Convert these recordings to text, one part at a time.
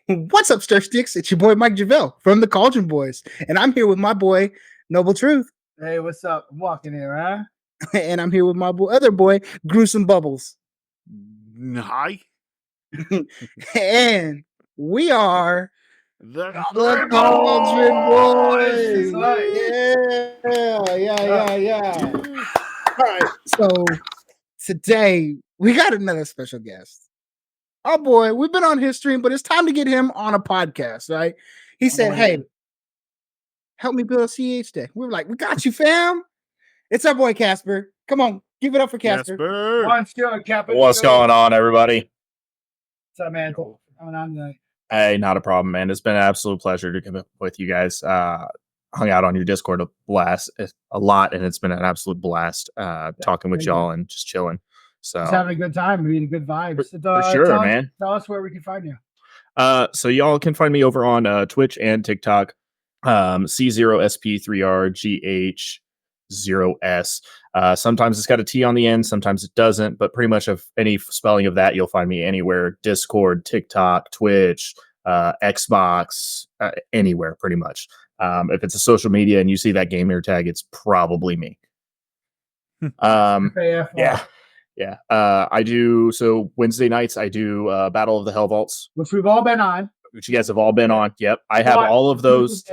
What's up, Stir Sticks? It's your boy Mike Javelle from the Cauldron Boys, and I'm here with my boy Noble Truth, Hey, what's up? I'm walking here, huh? and I'm here with my other boy Gruesome Bubbles, Hi. and we are The Cauldron Boys. Right. Yeah. All right, so today we got another special guest. Oh boy, we've been on his stream, but it's time to get him on a podcast, right? He said, "Hey, help me build a cEDH deck." We were like, "We got you, fam." It's our boy Casper. Come on, give it up for Casper. What's going on, everybody? What's up, man? What's going on tonight? Hey, not a problem, man. It's been an absolute pleasure to come up with you guys. Hung out on your Discord a lot, and it's been an absolute blast talking with y'all and just chilling. So just having a good time, being good vibes. For sure, man. Tell us where we can find you. So y'all can find me over on Twitch and TikTok. c0sp3rth3gh0s. Sometimes it's got a T on the end, sometimes it doesn't, but pretty much of any spelling of that, you'll find me anywhere. Discord, TikTok, Twitch, Xbox, anywhere pretty much. If it's a social media and you see that gamer tag, it's probably me. Yeah. I do, so Wednesday nights I do Battle of the Hell Vaults, which we've all been on, which you guys have all been on. Yep. I have all of those.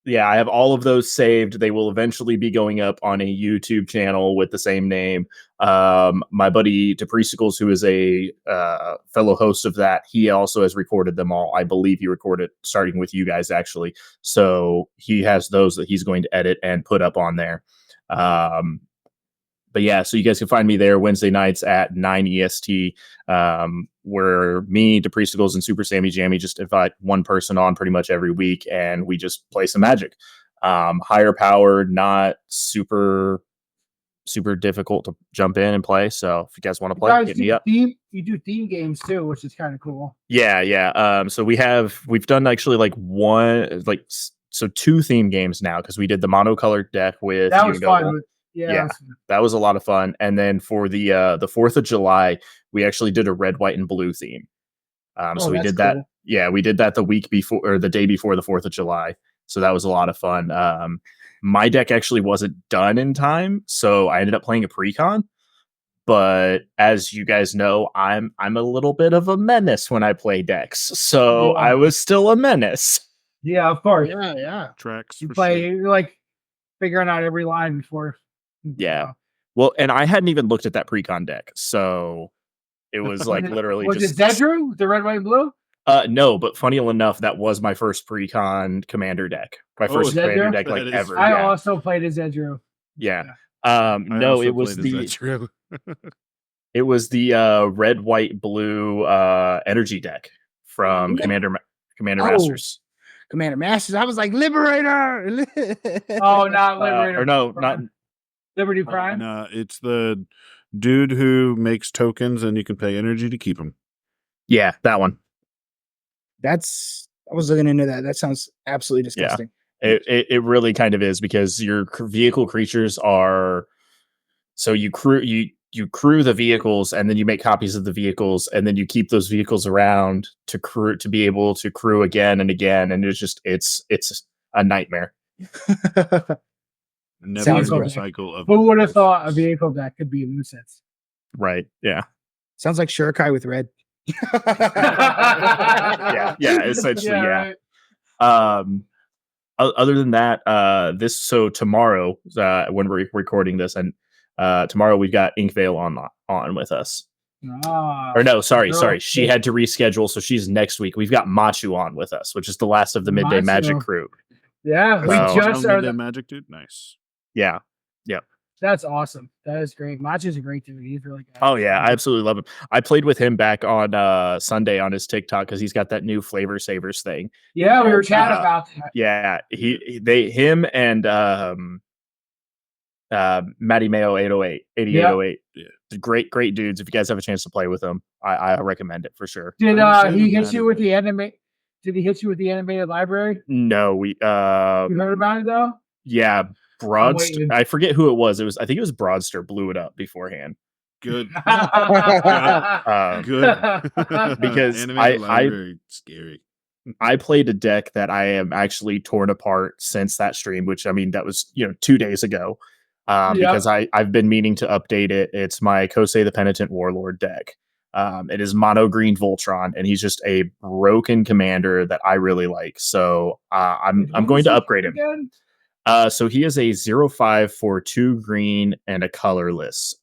Yeah, I have all of those saved. They will eventually be going up on a YouTube channel with the same name. My buddy DePriesticles, who is a fellow host of that, he also has recorded them all. I believe he recorded starting with you guys, actually. So he has those that he's going to edit and put up on there. But yeah, so you guys can find me there Wednesday nights at 9 EST, where me, DePriesticles, and Super Sammy Jammy just invite one person on pretty much every week, and we just play some Magic. Higher powered, not super difficult to jump in and play. So if you guys want to play, hit me up. You do theme games too, which is kind of cool. Yeah. So we've done actually so 2 theme games now, because we did the monocolored deck with that was fun. Yeah, that was a lot of fun. And then for the 4th of July, we actually did a red, white, and blue theme. So we did that. Cool. Yeah, we did that the week before, or the day before the 4th of July. So that was a lot of fun. My deck actually wasn't done in time, so I ended up playing a precon. But as you guys know, I'm a little bit of a menace when I play decks, so I was still a menace. Yeah, of course. Yeah. Tracks. You play, you're like figuring out every line before. Yeah. Well, and I hadn't even looked at that precon deck, so it was like literally was just... it Zedru, the red, white, and blue? No, but funny enough, that was my first precon commander deck. My first commander deck ever. I also played as Zedru. Yeah. No, it was it was the red, white, blue energy deck from Commander Masters. Commander Masters. I was like, Liberator. Oh, not Liberator. Or no, not Liberty Prime. No, it's the dude who makes tokens and you can pay energy to keep them. Yeah, that one. I was looking into that. That sounds absolutely disgusting. Yeah, it really kind of is, because your vehicle creatures are, so you crew the vehicles, and then you make copies of the vehicles, and then you keep those vehicles around to be able to crew again and again, and it's a nightmare. Never cycle of. Who would have thought a vehicle deck could be a nuisance? Right. Yeah. Sounds like Shurikai with red. yeah, essentially, yeah. Right. Other than that, tomorrow, when we're recording this, and tomorrow we've got Inkvale on with us. Or no, sorry. She had to reschedule, so she's next week. We've got Machu on with us, which is the last of the Midday Magic crew. Yeah, we just are the Magic dude. Nice. Yeah. That's awesome. That is great. Machu's a great dude. He's really good. Oh yeah, I absolutely love him. I played with him back on Sunday on his TikTok, because he's got that new Flavor Savers thing. Yeah, we were chatting about that. Yeah, him and Matty Mayo 8808. Yeah. Great dudes. If you guys have a chance to play with them, I recommend it for sure. Did he hit you with the anime? Did he hit you with the animated library? No, you heard about it though? Yeah. I forget who it was. I think it was Broadster blew it up beforehand. Good. Good. Because I scary. I played a deck that I am actually torn apart since that stream, which I mean that was 2 days ago. Because I've been meaning to update it. It's my Kosei the Penitent Warlord deck. It is mono green Voltron, and he's just a broken commander that I really like. So I'm going to upgrade him. Again? So he is a 0/5 for 2 green and a colorless.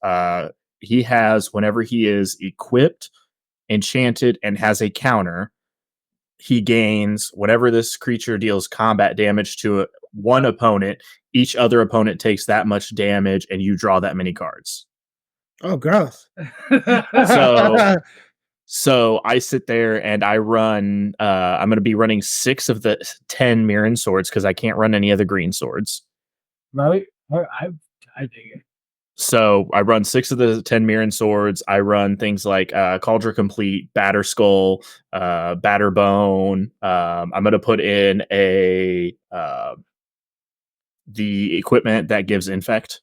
He has, whenever he is equipped, enchanted, and has a counter, he gains, whenever this creature deals combat damage to one opponent, each other opponent takes that much damage, and you draw that many cards. Oh, gross. So I sit there and I run. I'm going to be running 6 of the 10 Mirren swords because I can't run any of the green swords. Right? I dig it. So I run 6 of the 10 Mirren swords. I run things like Cauldron Complete, Batter Skull, Batter Bone. I'm going to put in the equipment that gives infect.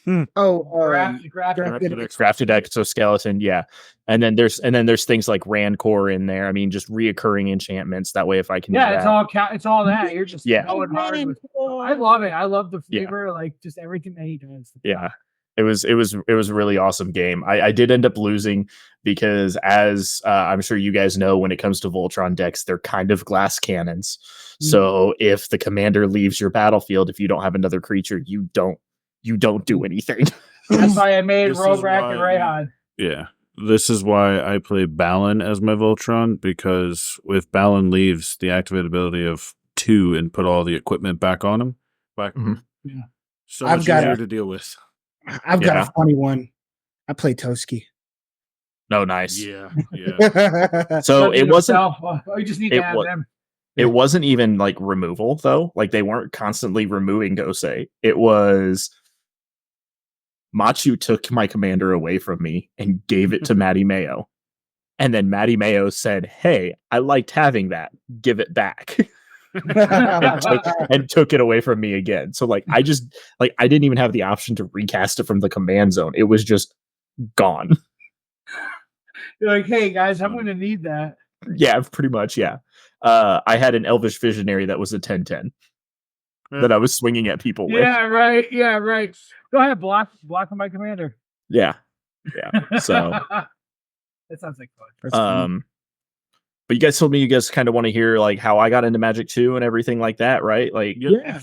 Crafted exoskeleton, yeah. And then there's things like Rancor in there. I mean, just reoccurring enchantments. That way, if I can, it's all that. You're just going hard with. I love it. I love the flavor, like just everything that he does. Yeah, it was a really awesome game. I did end up losing because, as I'm sure you guys know, when it comes to Voltron decks, they're kind of glass cannons. So if the commander leaves your battlefield, if you don't have another creature, you don't do anything. That's why I made Robrak and Rayhan. Yeah. This is why I play Balin as my Voltron, because if Balin leaves, the activate ability of 2 and put all the equipment back on him. So much easier to deal with. I've got a funny one. I play Toski. No, nice. Yeah. So it wasn't. You just need to have them. It wasn't even like removal though. Like they weren't constantly removing Gosei. It was Machu took my commander away from me and gave it to Maddie Mayo. And then Maddie Mayo said, "Hey, I liked having that. Give it back." and took it away from me again. So I didn't even have the option to recast it from the command zone. It was just gone. You're like, "Hey guys, I'm going to need that." Yeah, pretty much. Yeah. I had an Elvish Visionary that was a 10/10 that I was swinging at people with. Yeah, right. Go ahead, block my commander. Yeah. So that sounds like fun. But you guys told me you guys kind of want to hear like how I got into Magic 2 and everything like that, right? Like, yeah.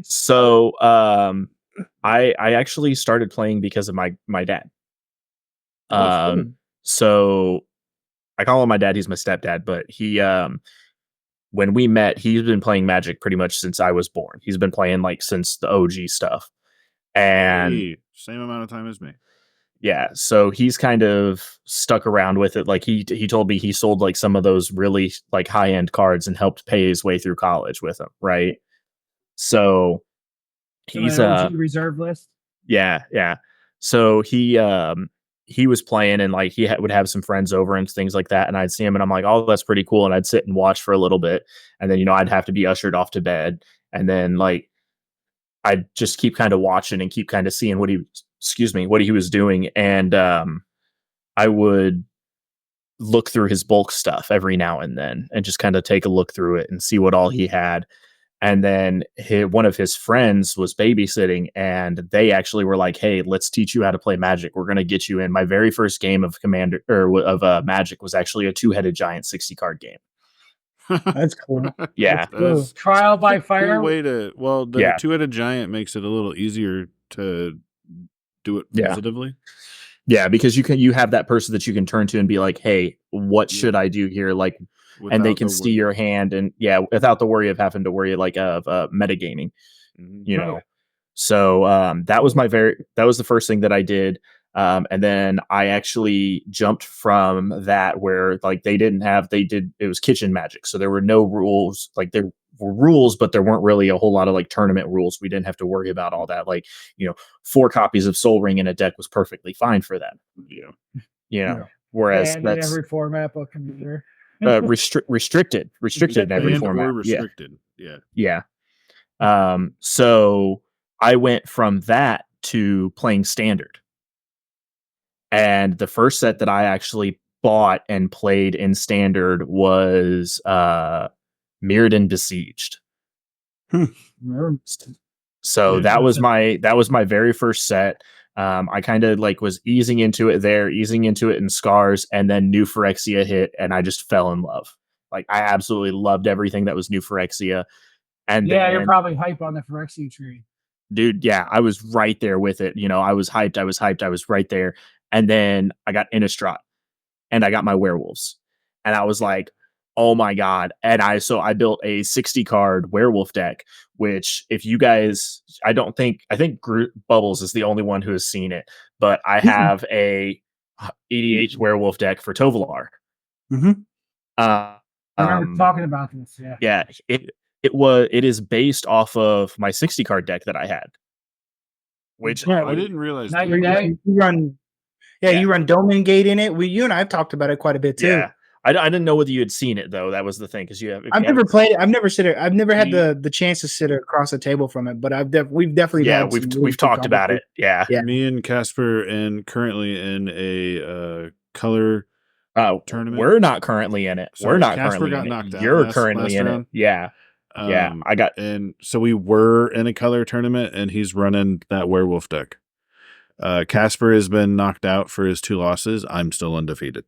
So I actually started playing because of my dad. So I call him my dad. He's my stepdad, but he when we met, he's been playing Magic pretty much since I was born. He's been playing since the OG stuff. And same amount of time as me. Yeah, so he's kind of stuck around with it. Like he told me he sold some of those really high-end cards and helped pay his way through college with them, right? So he's reserve list. Yeah. So he was playing and would have some friends over and things like that, and I'd see him and I'm like, "Oh, that's pretty cool." And I'd sit and watch for a little bit, and then I'd have to be ushered off to bed, and then I'd just keep kind of watching and keep kind of seeing what he was doing. And I would look through his bulk stuff every now and then and just kind of take a look through it and see what all he had. And then one of his friends was babysitting, and they actually were like, "Hey, let's teach you how to play Magic. We're going to get you in." My very first game of Magic was actually a 2-headed giant 60 card game. That's cool. Yeah. That's cool. Trial by fire. Cool way to, the 2-headed giant makes it a little easier to do it positively. Yeah, because you have that person that you can turn to and be like, "Hey, what should I do here?" And they can see your hand, and without the worry of having to worry of metagaming, So that was the first thing that I did. And then I actually jumped from that where it was kitchen Magic. So there were no rules. There were rules, but there weren't really a whole lot of tournament rules. We didn't have to worry about all that. 4 copies of Soul Ring in a deck was perfectly fine for that. Whereas and that's in every format book computer. Restricted in every format. Restricted. Yeah. So I went from that to playing Standard. And the first set that I actually bought and played in Standard was Mirrodin Besieged. So that was my very first set. I kind of like was easing into it in Scars, and then New Phyrexia hit, and I just fell in love. Like I absolutely loved everything that was New Phyrexia. And then, you're probably hype on the Phyrexia tree. Dude, yeah, I was right there with it. You know, I was hyped. I was right there. And then I got Innistrad and I got my werewolves. And I was like, oh my God. And I built a 60 card werewolf deck, which if you guys, I think Bubbles is the only one who has seen it, but I have a EDH werewolf deck for Tovolar. Mm-hmm. I remember talking about this. Yeah. It is based off of my 60 card deck that I had, which I didn't realize. You run Domain Gate in it. You and I have talked about it quite a bit too. Yeah, I didn't know whether you had seen it though. That was the thing because I've never played it. I've never had the chance to sit across the table from it. But we've definitely we've talked about it. Yeah, me and Casper and currently in a color. Tournament. We're not currently in it. Sorry, we're not Casper currently got in knocked it. out You're last currently in round. it. Yeah. And so we were in a color tournament, and he's running that werewolf deck. Casper has been knocked out for his 2 losses. I'm still undefeated.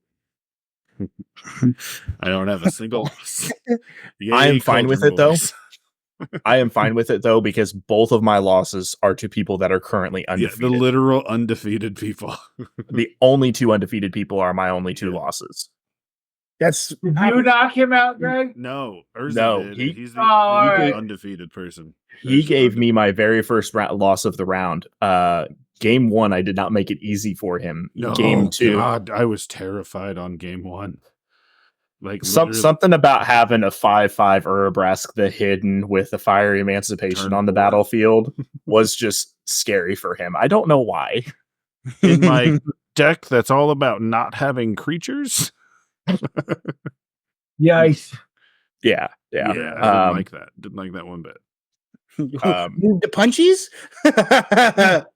I don't have a single loss. I am fine with it though. I am fine with it though because both of my losses are to people that are currently undefeated. Yeah, the literal undefeated people. The only 2 undefeated people are my only 2 losses. Did you knock him out, Greg? No, he's the undefeated person. He gave me my very first loss of the round. Game 1, I did not make it easy for him. Game 2, God, I was terrified on game 1. Like something about having a 5/5 Urabrask the hidden with the Fiery Emancipation on the battlefield was just scary for him. I don't know why. In my deck, that's all about not having creatures. Yikes. Yeah. I didn't like that. Didn't like that one bit. Move the punchies.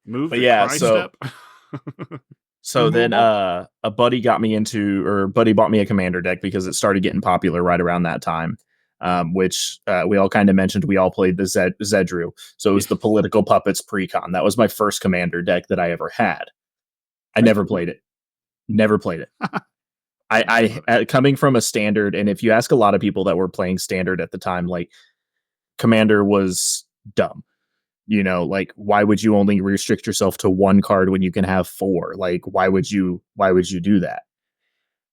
Move. But yeah, so then a buddy bought me a commander deck because it started getting popular right around that time. Which we all kind of mentioned. We all played the Zedru. So it was the Political Puppets Precon. That was my first commander deck that I ever had. I never played it. I coming from a standard, and if you ask a lot of people that were playing standard at the time, like commander was dumb. You know, like why would you only restrict yourself to 1 card when you can have 4? Like why would you do that?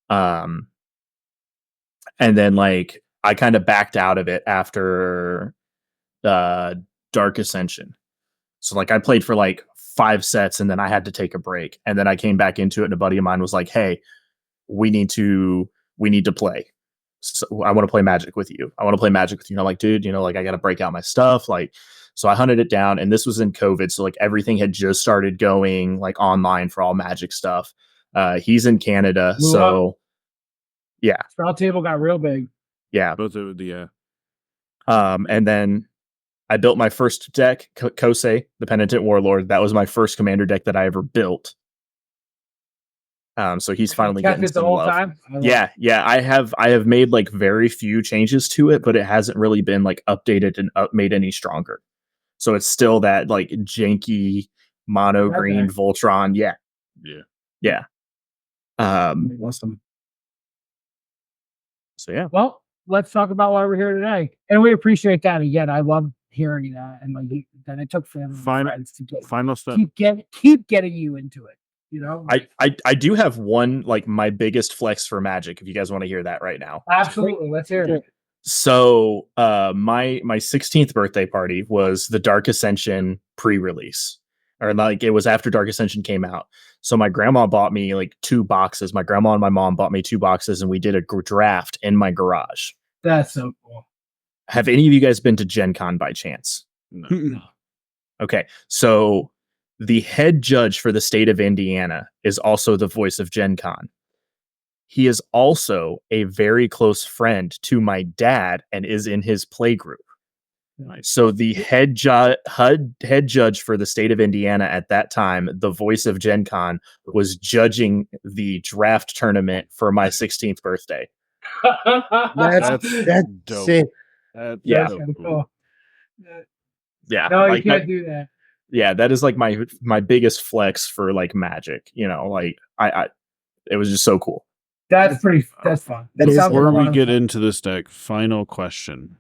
And then like I kind of backed out of it after Dark Ascension. So like I played for like 5 sets and then I had to take a break, and then I came back into it and a buddy of mine was like, hey, we need to play. So I want to play Magic with you. And I'm like, dude, you know, like I got to break out my stuff. Like, so I hunted it down, and this was in COVID. So like everything had just started going like online for all Magic stuff. He's in Canada. Yeah. Sprout table got real big. Yeah. Both of the, and then I built my first deck, Kosei, the Penitent Warlord. That was my first commander deck that I ever built. So he's finally getting some love. Time? Yeah. I have made like very few changes to it, but it hasn't really been like updated and made any stronger. So it's still that like janky mono green Voltron. Yeah. Awesome. So yeah. Well, let's talk about why we're here today, and we appreciate that. Again, I love hearing that, and like that it took family and friends to get final step. Keep getting you into it. You know, I do have one, like my biggest flex for Magic, if you guys want to hear that right now. Absolutely. Let's hear it. So my 16th birthday party was the Dark Ascension pre-release, or like it was after Dark Ascension came out. So my grandma bought me like 2 boxes. My grandma and my mom bought me 2 boxes, and we did a draft in my garage. That's so cool. Have any of you guys been to Gen Con by chance? No. Okay. So the head judge for the state of Indiana is also the voice of Gen Con. He is also a very close friend to my dad and is in his play group. Nice. So the head judge for the state of Indiana at that time, the voice of Gen Con, was judging the draft tournament for my 16th birthday. That's dope. sick. Yeah. That's kinda cool. Yeah. No, you like can't that, do that. yeah, that is like my biggest flex for like Magic. You know, like I it was just so cool. That's fun. That is Before we fun. get into this deck, final question.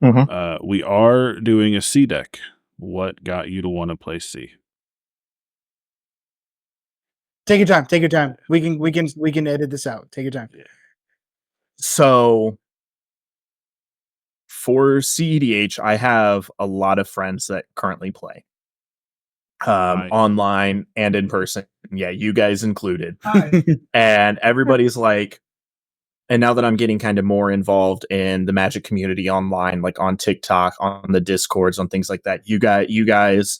Mhm. We are doing a C deck. What got you to want to play C? Take your time. Take your time. We can edit this out. Take your time. So for cEDH, I have a lot of friends that currently play online and in person. Yeah, you guys included. And everybody's like, and now that I'm getting kind of more involved in the Magic community online, like on TikTok, on the Discords, on things like that, you guys,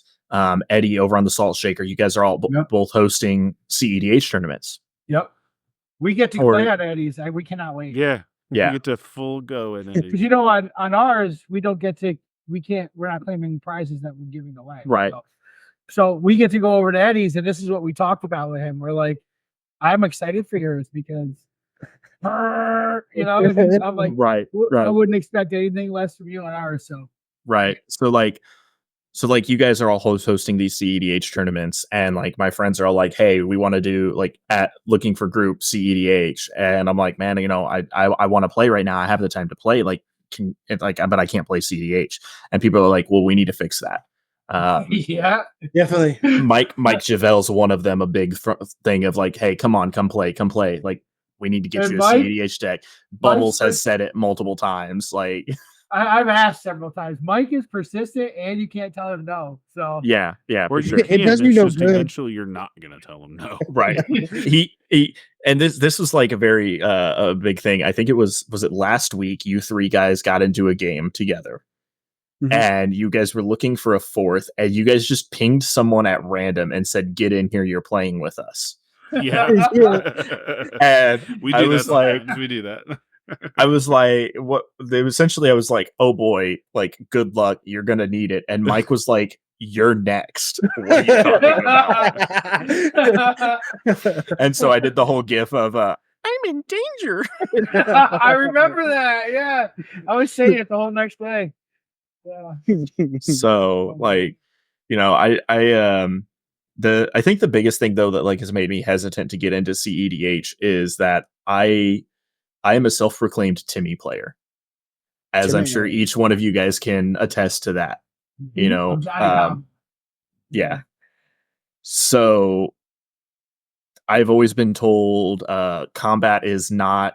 Eddie over on the Salt Shaker, you guys are all both hosting cEDH tournaments. Yep. We get to play on Eddie's. We cannot wait. Yeah. Yeah. We get to full go in Eddie's. Because you know, on ours, we don't get to, we're not claiming prizes that we're giving away. Right. So we get to go over to Eddie's, and this is what we talked about with him. We're like, I'm excited for yours because, you know, I'm like, right. I wouldn't expect anything less from you on ours. So, right. So like you guys are all hosting these cEDH tournaments, and like my friends are all like, hey, we want to do like looking for group cEDH. And I'm like, man, you know, I want to play right now. I have the time to play. Like, but I can't play cEDH. And people are like, well, we need to fix that. yeah, Definitely. Mike Javel's one of them. A big thing of like, hey, come play. Like, we need to get you a cEDH deck. Bubbles has said it multiple times. Like, I've asked several times. Mike is persistent, and you can't tell him no. So yeah, for sure. It does me no good. Eventually, you're not gonna tell him no, right? he and this was like a very a big thing. I think it was it last week. You three guys got into a game together, and you guys were looking for a fourth, and you guys just pinged someone at random and said, "Get in here, you're playing with us." Yeah, and we do that. We do that. I was like, what? Essentially, I was like, oh boy, like, good luck. You're going to need it. And Mike was like, you're next. What are you talking about? And so I did the whole gif of, I'm in danger. I remember that. Yeah. I was saying it the whole next day. Yeah. So, like, you know, I think the biggest thing, though, that like has made me hesitant to get into cEDH is that I am a self-proclaimed Timmy player, as I'm sure each one of you guys can attest to that. You know, yeah. So I've always been told combat is not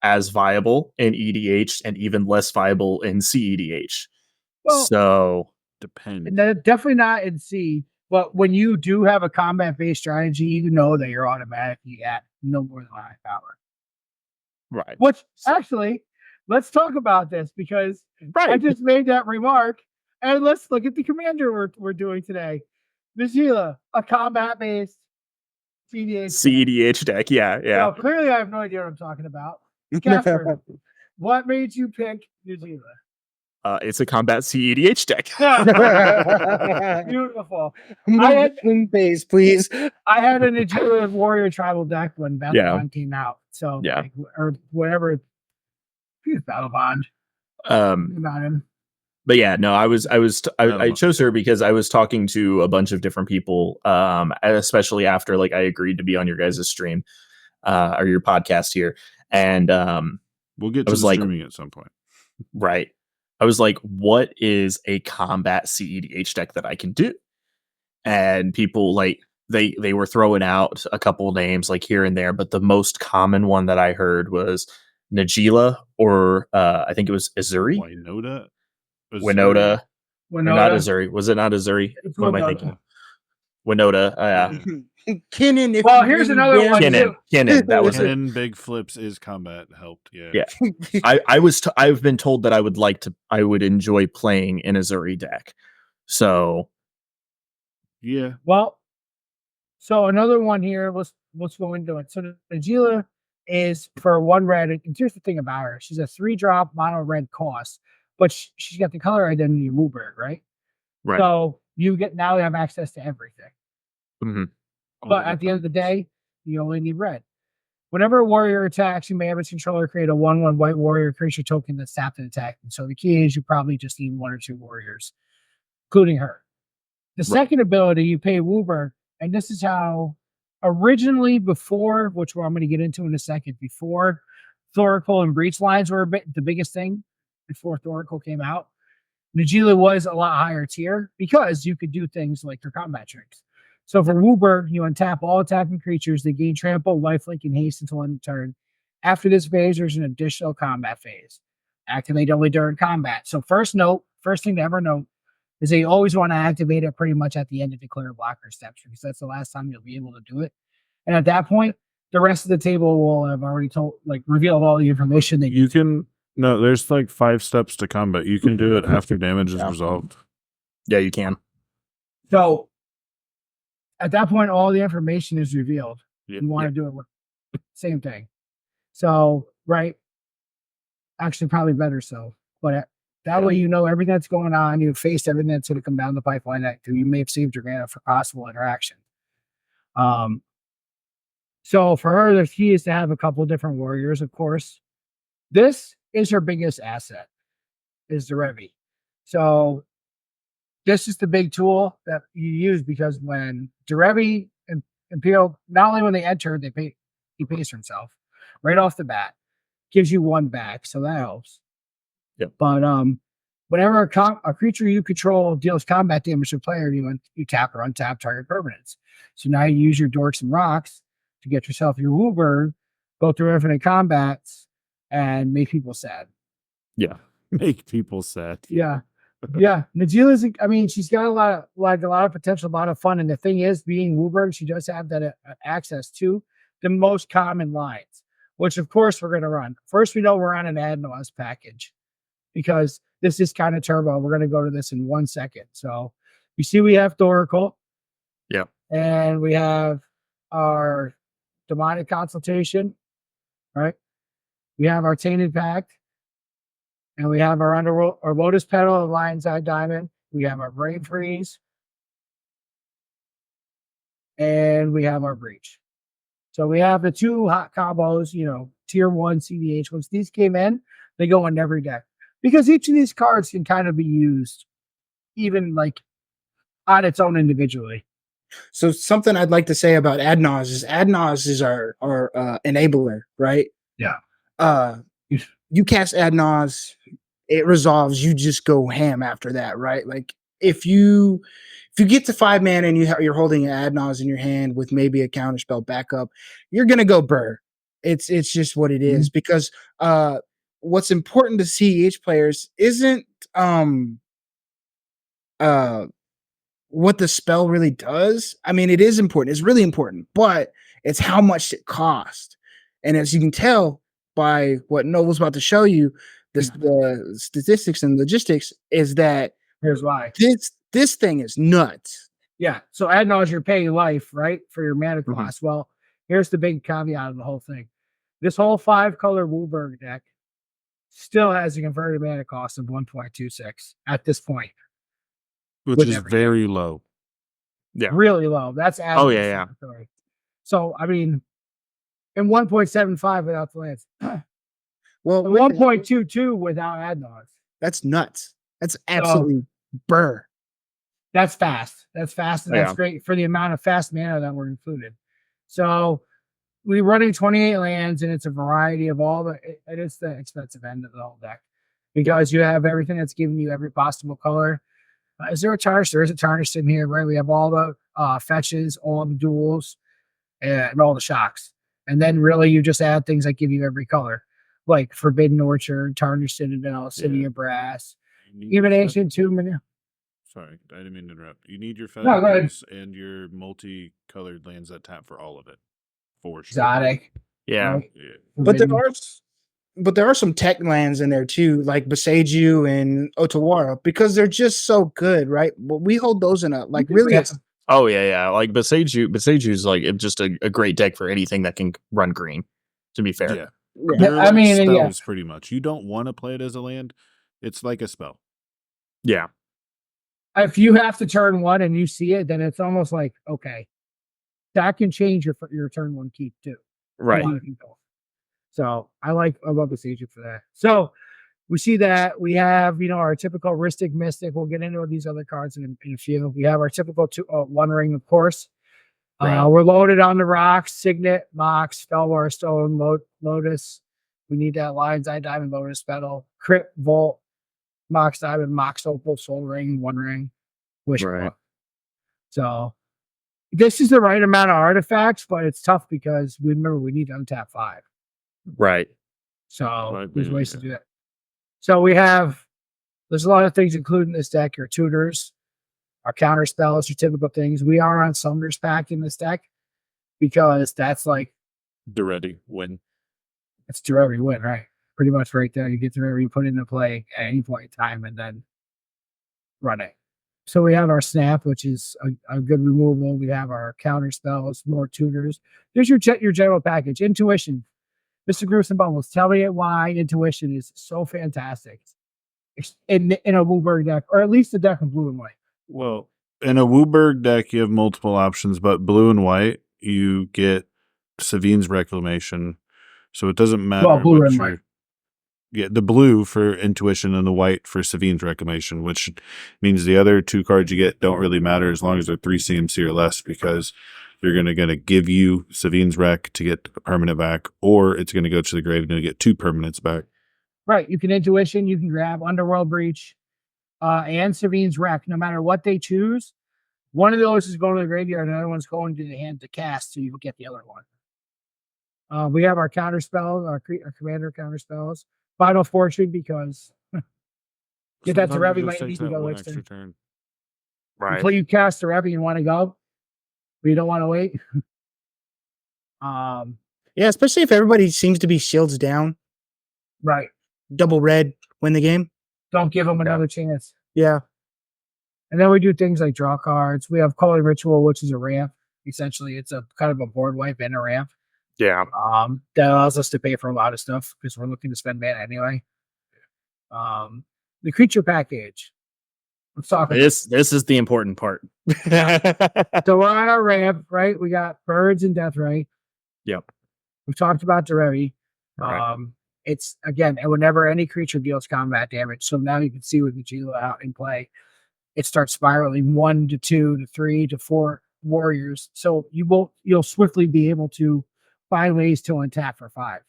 as viable in EDH and even less viable in cEDH. Well, so depends. Definitely not in C. But when you do have a combat-based strategy, you know that you're automatically at no more than high power. Right. Which actually, let's talk about this because I just made that remark, and let's look at the commander we're doing today. Najeela, a combat-based cEDH deck. Yeah. So clearly, I have no idea what I'm talking about. Casper, what made you pick Najeela? It's a combat cEDH deck. Beautiful. Twin phase, please. I had a Najeela Warrior Tribal deck when Battle Bond came out. So like, or whatever. Battle Bond. About him. But yeah, no, I chose her because I was talking to a bunch of different people, especially after like I agreed to be on your guys' stream, or your podcast here, and we'll get to streaming at some point. Right. I was like, what is a combat cEDH deck that I can do? And people like they were throwing out a couple names like here and there, but the most common one that I heard was Najeela, or I think it was Azuri. Winota. Not Azuri. Was it not Azuri? What am I thinking? Winota. Kinnan. Well, here's another one. Kinnan. That was Kinnan, Big Flips is combat helped. Yeah. I've been told that I would enjoy playing an Azuri deck. So yeah. Well, so another one here. Let's go into it. So Najeela is for 1 red. And here's the thing about her: she's a 3-drop mono red cost. but she's got the color identity of Wooburg, right? Right. So you now have access to everything. Mm-hmm. But at the end of the day, you only need red. Whenever a warrior attacks, you may have its controller create a 1/1 white warrior creature token that's tapped and attacked. And so the key is you probably just need 1 or 2 warriors, including her. The second ability, you pay Wooburg, and this is how originally before, which I'm going to get into in a second, before Thoracle and Breach lines were the biggest thing, before Thoracle came out, Najeela was a lot higher tier because you could do things like your combat tricks. So for Wooburg, you untap all attacking creatures. They gain trample, lifelink, and haste until end of turn. After this phase, there's an additional combat phase. Activate only during combat. So first thing to ever note is that you always want to activate it pretty much at the end of declare blocker steps because that's the last time you'll be able to do it. And at that point, the rest of the table will have already revealed all the information that you can. No, there's like 5 steps to combat. You can do it after damage is resolved. Yeah, you can. So at that point, all the information is revealed. Yep. You want to do it with same thing. So, right. Actually, probably better so. But that way, you know everything that's going on. You've faced everything that's going to come down the pipeline that you may have saved your mana for possible interaction. So for her, the key is to have a couple of different warriors, of course. This is her biggest asset, is the Revi. So this is the big tool that you use because when Derevi and Imperial, not only when they enter, he pays for himself right off the bat, gives you 1 back, so that helps. Yep. But whenever a creature you control deals combat damage to a player, you tap or untap target permanents. So now you use your dorks and rocks to get yourself your Wooburg, go through infinite combats, and make people sad. Yeah, make people sad. Yeah. Yeah, Najeela's. She's got a lot of potential, a lot of fun. And the thing is, being Wooburg, she does have that access to the most common lines, which of course we're going to run. First, we know we're on an Adnos package because this is kind of turbo. We're going to go to this in 1 second. So you see, we have Thoracle. Yeah, and we have our demonic consultation. Right, we have our tainted pact. And we have our underworld, our Lotus Petal, and Lion's Eye Diamond. We have our Brain Freeze. And we have our Breach. So we have the 2 hot combos, tier 1 cEDH. Once these came in, they go in every deck. Because each of these cards can kind of be used even on its own individually. So something I'd like to say about Adnos is our enabler, right? Yeah. You cast Adnos, it resolves. You just go ham after that, right? Like if you get to 5 mana and you're holding an Adnos in your hand with maybe a counterspell backup, you're gonna go burr. It's just what it is because what's important to cEDH players isn't what the spell really does. It is important. It's really important, but it's how much it costs. And as you can tell by what Noble's about to show you, the statistics and logistics is that here's why this thing is nuts. Yeah. So Adnos, you're paying life, right, for your mana cost. Well, here's the big caveat of the whole thing. This whole 5-color Wooburg deck still has a converted mana cost of 1.26 at this point. Which is very low. Yeah. Really low. That's yeah. So, and 1.75 without the lands. Well, 1.22 without Adnos. That's nuts. That's absolutely burr. That's fast. That's fast, and that's great for the amount of fast mana that were included. So we're running 28 lands, and it's a variety of all it is the expensive end of the whole deck because you have everything that's giving you every possible color. Is there a tarnish? There is a tarnish in here, right? We have all the fetches, all the duels, and all the shocks. And then really you just add things that give you every color, like Forbidden Orchard, Tarnished Citadel, City of Brass, even Ancient Tomb. Sorry, I didn't mean to interrupt. You need your fetches and your multicolored lands that tap for all of it. For sure. Exotic. Yeah. Right? But there are some tech lands in there too, like Beseiju and Otawara, because they're just so good, right? But we hold those in a really. Oh yeah. Like Beseiju is like just a great deck for anything that can run green. To be fair, spells yeah. pretty much. You don't want to play it as a land. It's like a spell. Yeah. If you have to turn one and you see it, then it's almost like, okay, that can change your turn one keep too. Right. So I love the Sage for that. So we see that we have, our typical Ristic Mystic. We'll get into these other cards in a few. We have our typical One Ring, of course. Right. We're loaded on the rocks, Signet, Mox, Felwar Stone, Lotus. We need that Lion's Eye Diamond, Lotus Petal, Crypt, Volt, Mox Diamond, Mox Opal, Soul Ring, One Ring, Wish Book. So this is the right amount of artifacts, but it's tough because we need to untap 5. Right. So there's ways to do that. So there's a lot of things included in this deck. Your tutors, our counter spells, your typical things. We are on Summoner's Pact in this deck because that's like Duretti win. It's Duretti win, right? Pretty much right there. You get Duretti, you put it into play at any point in time and then run it. So we have our Snap, which is a good removal. We have our counter spells, more tutors. There's your general package. Intuition. Mr. Gruesome Bubbles, tell me why Intuition is so fantastic in a Wooburg deck, or at least a deck of blue and white. Well, in a Wooburg deck, you have multiple options, but blue and white, you get Savine's Reclamation. So it doesn't matter. Well, blue and white. Yeah, the blue for Intuition and the white for Savine's Reclamation, which means the other 2 cards you get don't really matter as long as they're 3 CMC or less, because they're going to give you Savine's Rec to get a permanent back, or it's going to go to the grave and you get 2 permanents back. Right. You can Intuition, you can grab Underworld Breach, and Savine's Rec. No matter what they choose, one of those is going to the graveyard, and the other one's going to the hand to cast, so you will get the other one. We have our counter spells, our commander counter spells. Final Fortune, because get that to Revy, might need to go extra turn. Right. Until you cast the Revy and want to go, but you don't want to wait. Yeah, especially if everybody seems to be shields down. Right. Double red, win the game. Don't give them another chance. Yeah. And then we do things like draw cards. We have Calling Ritual, which is a ramp. Essentially, it's a kind of a board wipe and a ramp. Yeah. That allows us to pay for a lot of stuff because we're looking to spend mana anyway. The creature package. Let's talk about this. This is the important part. So we're on our ramp, right? We got birds and Deathrite. Yep. We've talked about Durevi. Right. It's again, whenever any creature deals combat damage. So now you can see with Najeela out in play, it starts spiraling 1 to 2 to 3 to 4 warriors. So you'll swiftly be able to find ways to untap for 5.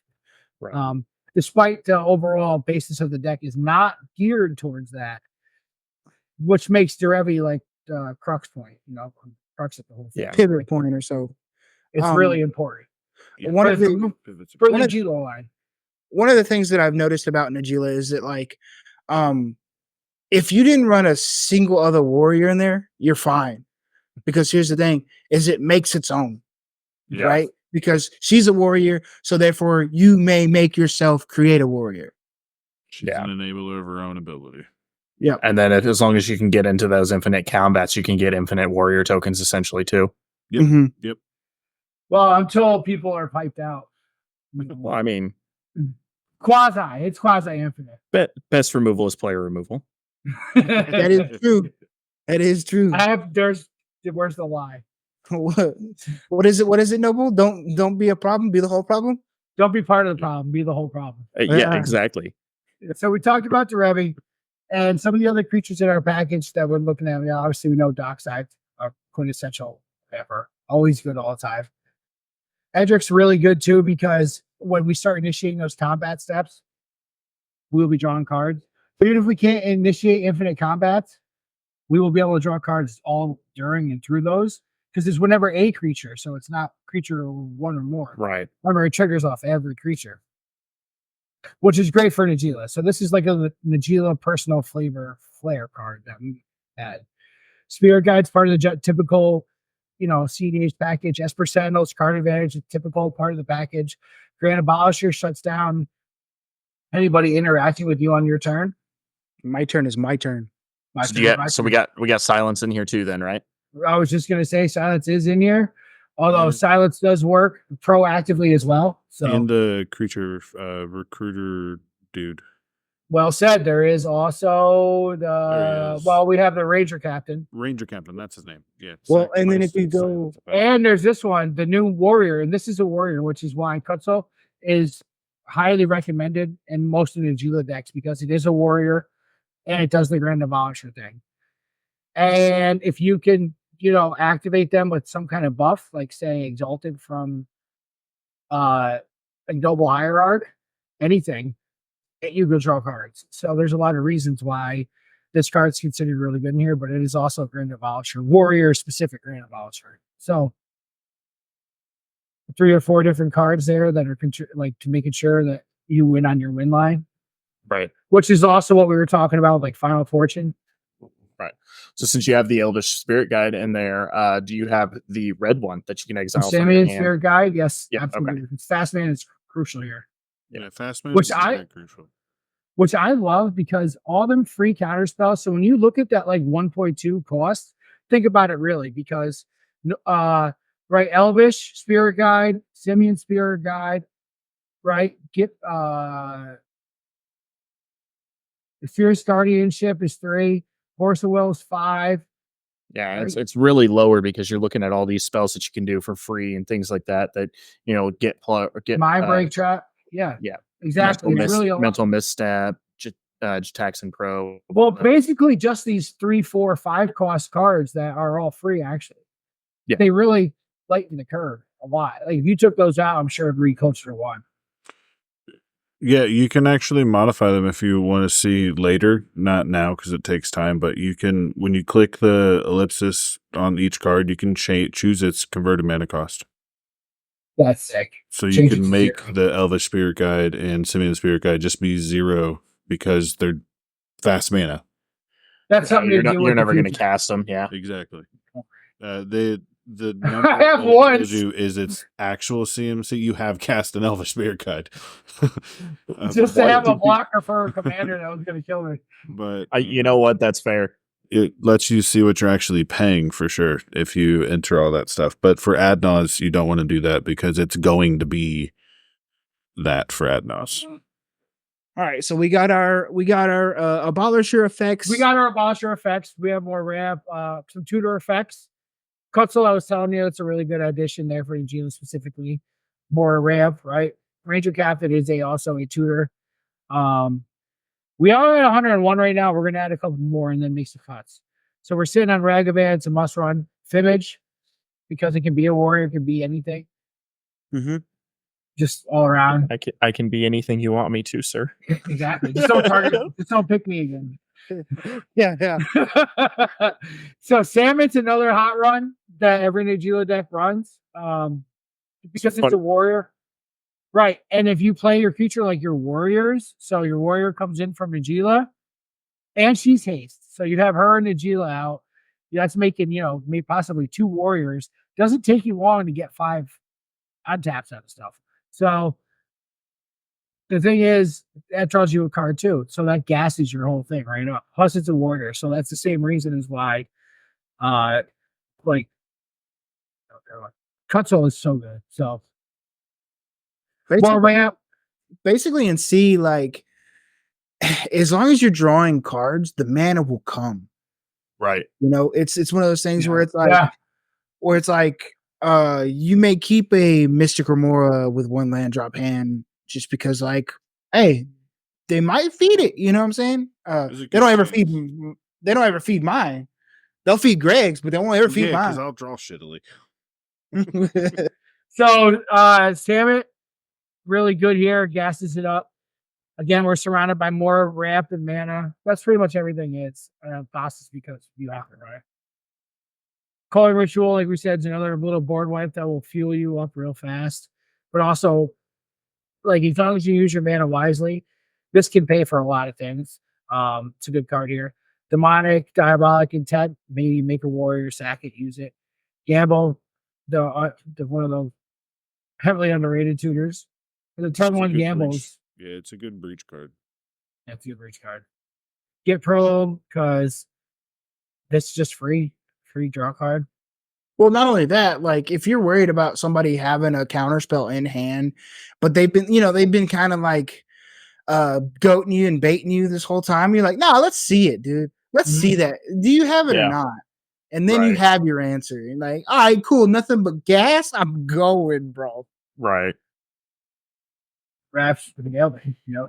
Right. Despite the overall basis of the deck is not geared towards that, which makes Durevi like crux point, crux at the whole thing. Yeah. Pivot point or so. It's really important. Yeah. One of the Najeela line. One of the things that I've noticed about Najeela is that, like, if you didn't run a single other warrior in there, you're fine. Because here's the thing, is it makes its own. Yeah. Right? Because she's a warrior, so therefore you may make yourself create a warrior. She's an enabler of her own ability. Yeah. And then as long as you can get into those infinite combats, you can get infinite warrior tokens essentially too. Yep. Mm-hmm. Yep. Well, I'm told people are piped out. Well, I mean, it's quasi infinite. Best removal is player removal. That is true. That is true. Where's the lie? What is it, Noble? Don't be a problem, be the whole problem. Don't be part of the problem, be the whole problem. Yeah, exactly. So we talked about Durevi and some of the other creatures in our package that we're looking at. Obviously, we know Dockside, our quintessential ever. Always good all the time. Edric's really good too, because when we start initiating those combat steps, we'll be drawing cards. But even if we can't initiate infinite combats, we will be able to draw cards all during and through those, because there's whenever a creature, so it's not creature 1 or more. Right. Remember, it triggers off every creature, which is great for Najeela. So this is like a Najeela personal flair card that we had. Spirit Guide's part of the typical, cEDH package. Esper Sentinels, card advantage, a typical part of the package. Grand Abolisher shuts down anybody interacting with you on your turn. My turn is my turn. So we got silence in here too then, right? I was just going to say silence is in here, although silence does work proactively as well. So And the creature recruiter dude. Well said. There is also we have the Ranger Captain. Ranger Captain, that's his name. Yeah. Well, and then if you go, and there's this one, the new Warrior, and this is a Warrior, which is why Kutzel is highly recommended in most of the Najeela decks because it is a Warrior and it does the Grand Abolisher thing. And if you can, activate them with some kind of buff, like say Exalted from a Noble Hierarch, anything, you go draw cards. So there's a lot of reasons why this card's considered really good in here, but it is also a Grand Abolisher, Warrior specific Grand Abolisher. So 3 or 4 different cards there that are to making sure that you win on your win line. Right. Which is also what we were talking about, like Final Fortune. Right. So since you have the Elvish Spirit Guide in there, do you have the red one that you can exile from your hand? Spirit Guide, yes. Yeah, absolutely. okay. Fast Man is crucial here. Yeah, Fast Man Which is crucial. Which I love because all them free counter spells. So when you look at that like 1.2 cost, think about it really because right, Elvish Spirit Guide, Simian Spirit Guide, right? Get the Fierce Guardianship is 3, Horse of Will is 5. Yeah, it's really lower because you're looking at all these spells that you can do for free and things like that get Mind Break Trap. Yeah. Exactly. Mental Misstep, Taxon Pro. Well, basically just these 3, 4, 5 cost cards that are all free actually. Yeah. They really lighten the curve a lot. Like if you took those out, I'm sure it'd read closer to 1. Yeah, you can actually modify them if you want to see later, not now because it takes time, but you can, when you click the ellipsis on each card, you can choose its converted mana cost. That's sick. So you can make the Elvish Spirit Guide and Simian Spirit Guide just be 0 because they're fast mana. That's something you're never going to cast them. Yeah, exactly. The number I have one is its actual CMC. You have cast an Elvish Spirit Guide. Just to have a blocker for a commander that was going to kill me. But you know what? That's fair. It lets you see what you're actually paying for sure if you enter all that stuff. But for Adnos, you don't want to do that because it's going to be that for Adnos. All right, so we got our abolisher effects. We got our abolisher effects. We have more ramp, some tutor effects. Kutzel, I was telling you, it's a really good addition there for Najeela specifically. More ramp, right? Ranger Captain is also a tutor. We are at 101 right now. We're going to add a couple more and then make some cuts. So we're sitting on Ragavan. It's a must run. Fimmage, because it can be a warrior, it can be anything. Mm-hmm. Just all around. I can be anything you want me to, sir. Exactly. Just don't target. Just don't pick me again. Yeah. So Salmon's another hot run that every Najeela deck runs. Because it's a warrior. Right. And if you play your creature like your warriors, so your warrior comes in from Najeela and she's haste. So you have her and Najeela out. That's making, maybe possibly 2 warriors. Doesn't take you long to get 5 untaps out of stuff. So the thing is, that draws you a card too. So that gasses your whole thing right up. Plus, it's a warrior. So that's the same reason as why, Kutzel is so good. So, basically in C, like, as long as you're drawing cards, the mana will come. Right. It's one of those things where it's like, you may keep a Mystic Remora with 1 land drop hand just because, like, hey, they might feed it. You know what I'm saying? They don't ever feed mine. They'll feed Greg's, but they won't ever feed mine. Because I'll draw shittily. So Salmon, really good here, gasses it up. Again, we're surrounded by more ramp and mana. That's pretty much everything it's fastest because you have it, right? Calling Ritual, like we said, is another little board wipe that will fuel you up real fast. But also, like, as long as you use your mana wisely, this can pay for a lot of things. It's a good card here. Demonic, Diabolic Intent, maybe make a warrior, sack it, use it. Gamble, the one of those heavily underrated tutors. The turn 1 gambles. Yeah, it's a good breach card. That's a good breach card. Get Probe, because this is just free draw card. Well, not only that, like, if you're worried about somebody having a counterspell in hand, but they've been kind of like goating you and baiting you this whole time. You're like, no, let's see it, dude. Let's see that. Do you have it or not? And then you have your answer. And like, all right, cool. Nothing but gas. I'm going, bro. Right. Wraps for the nail,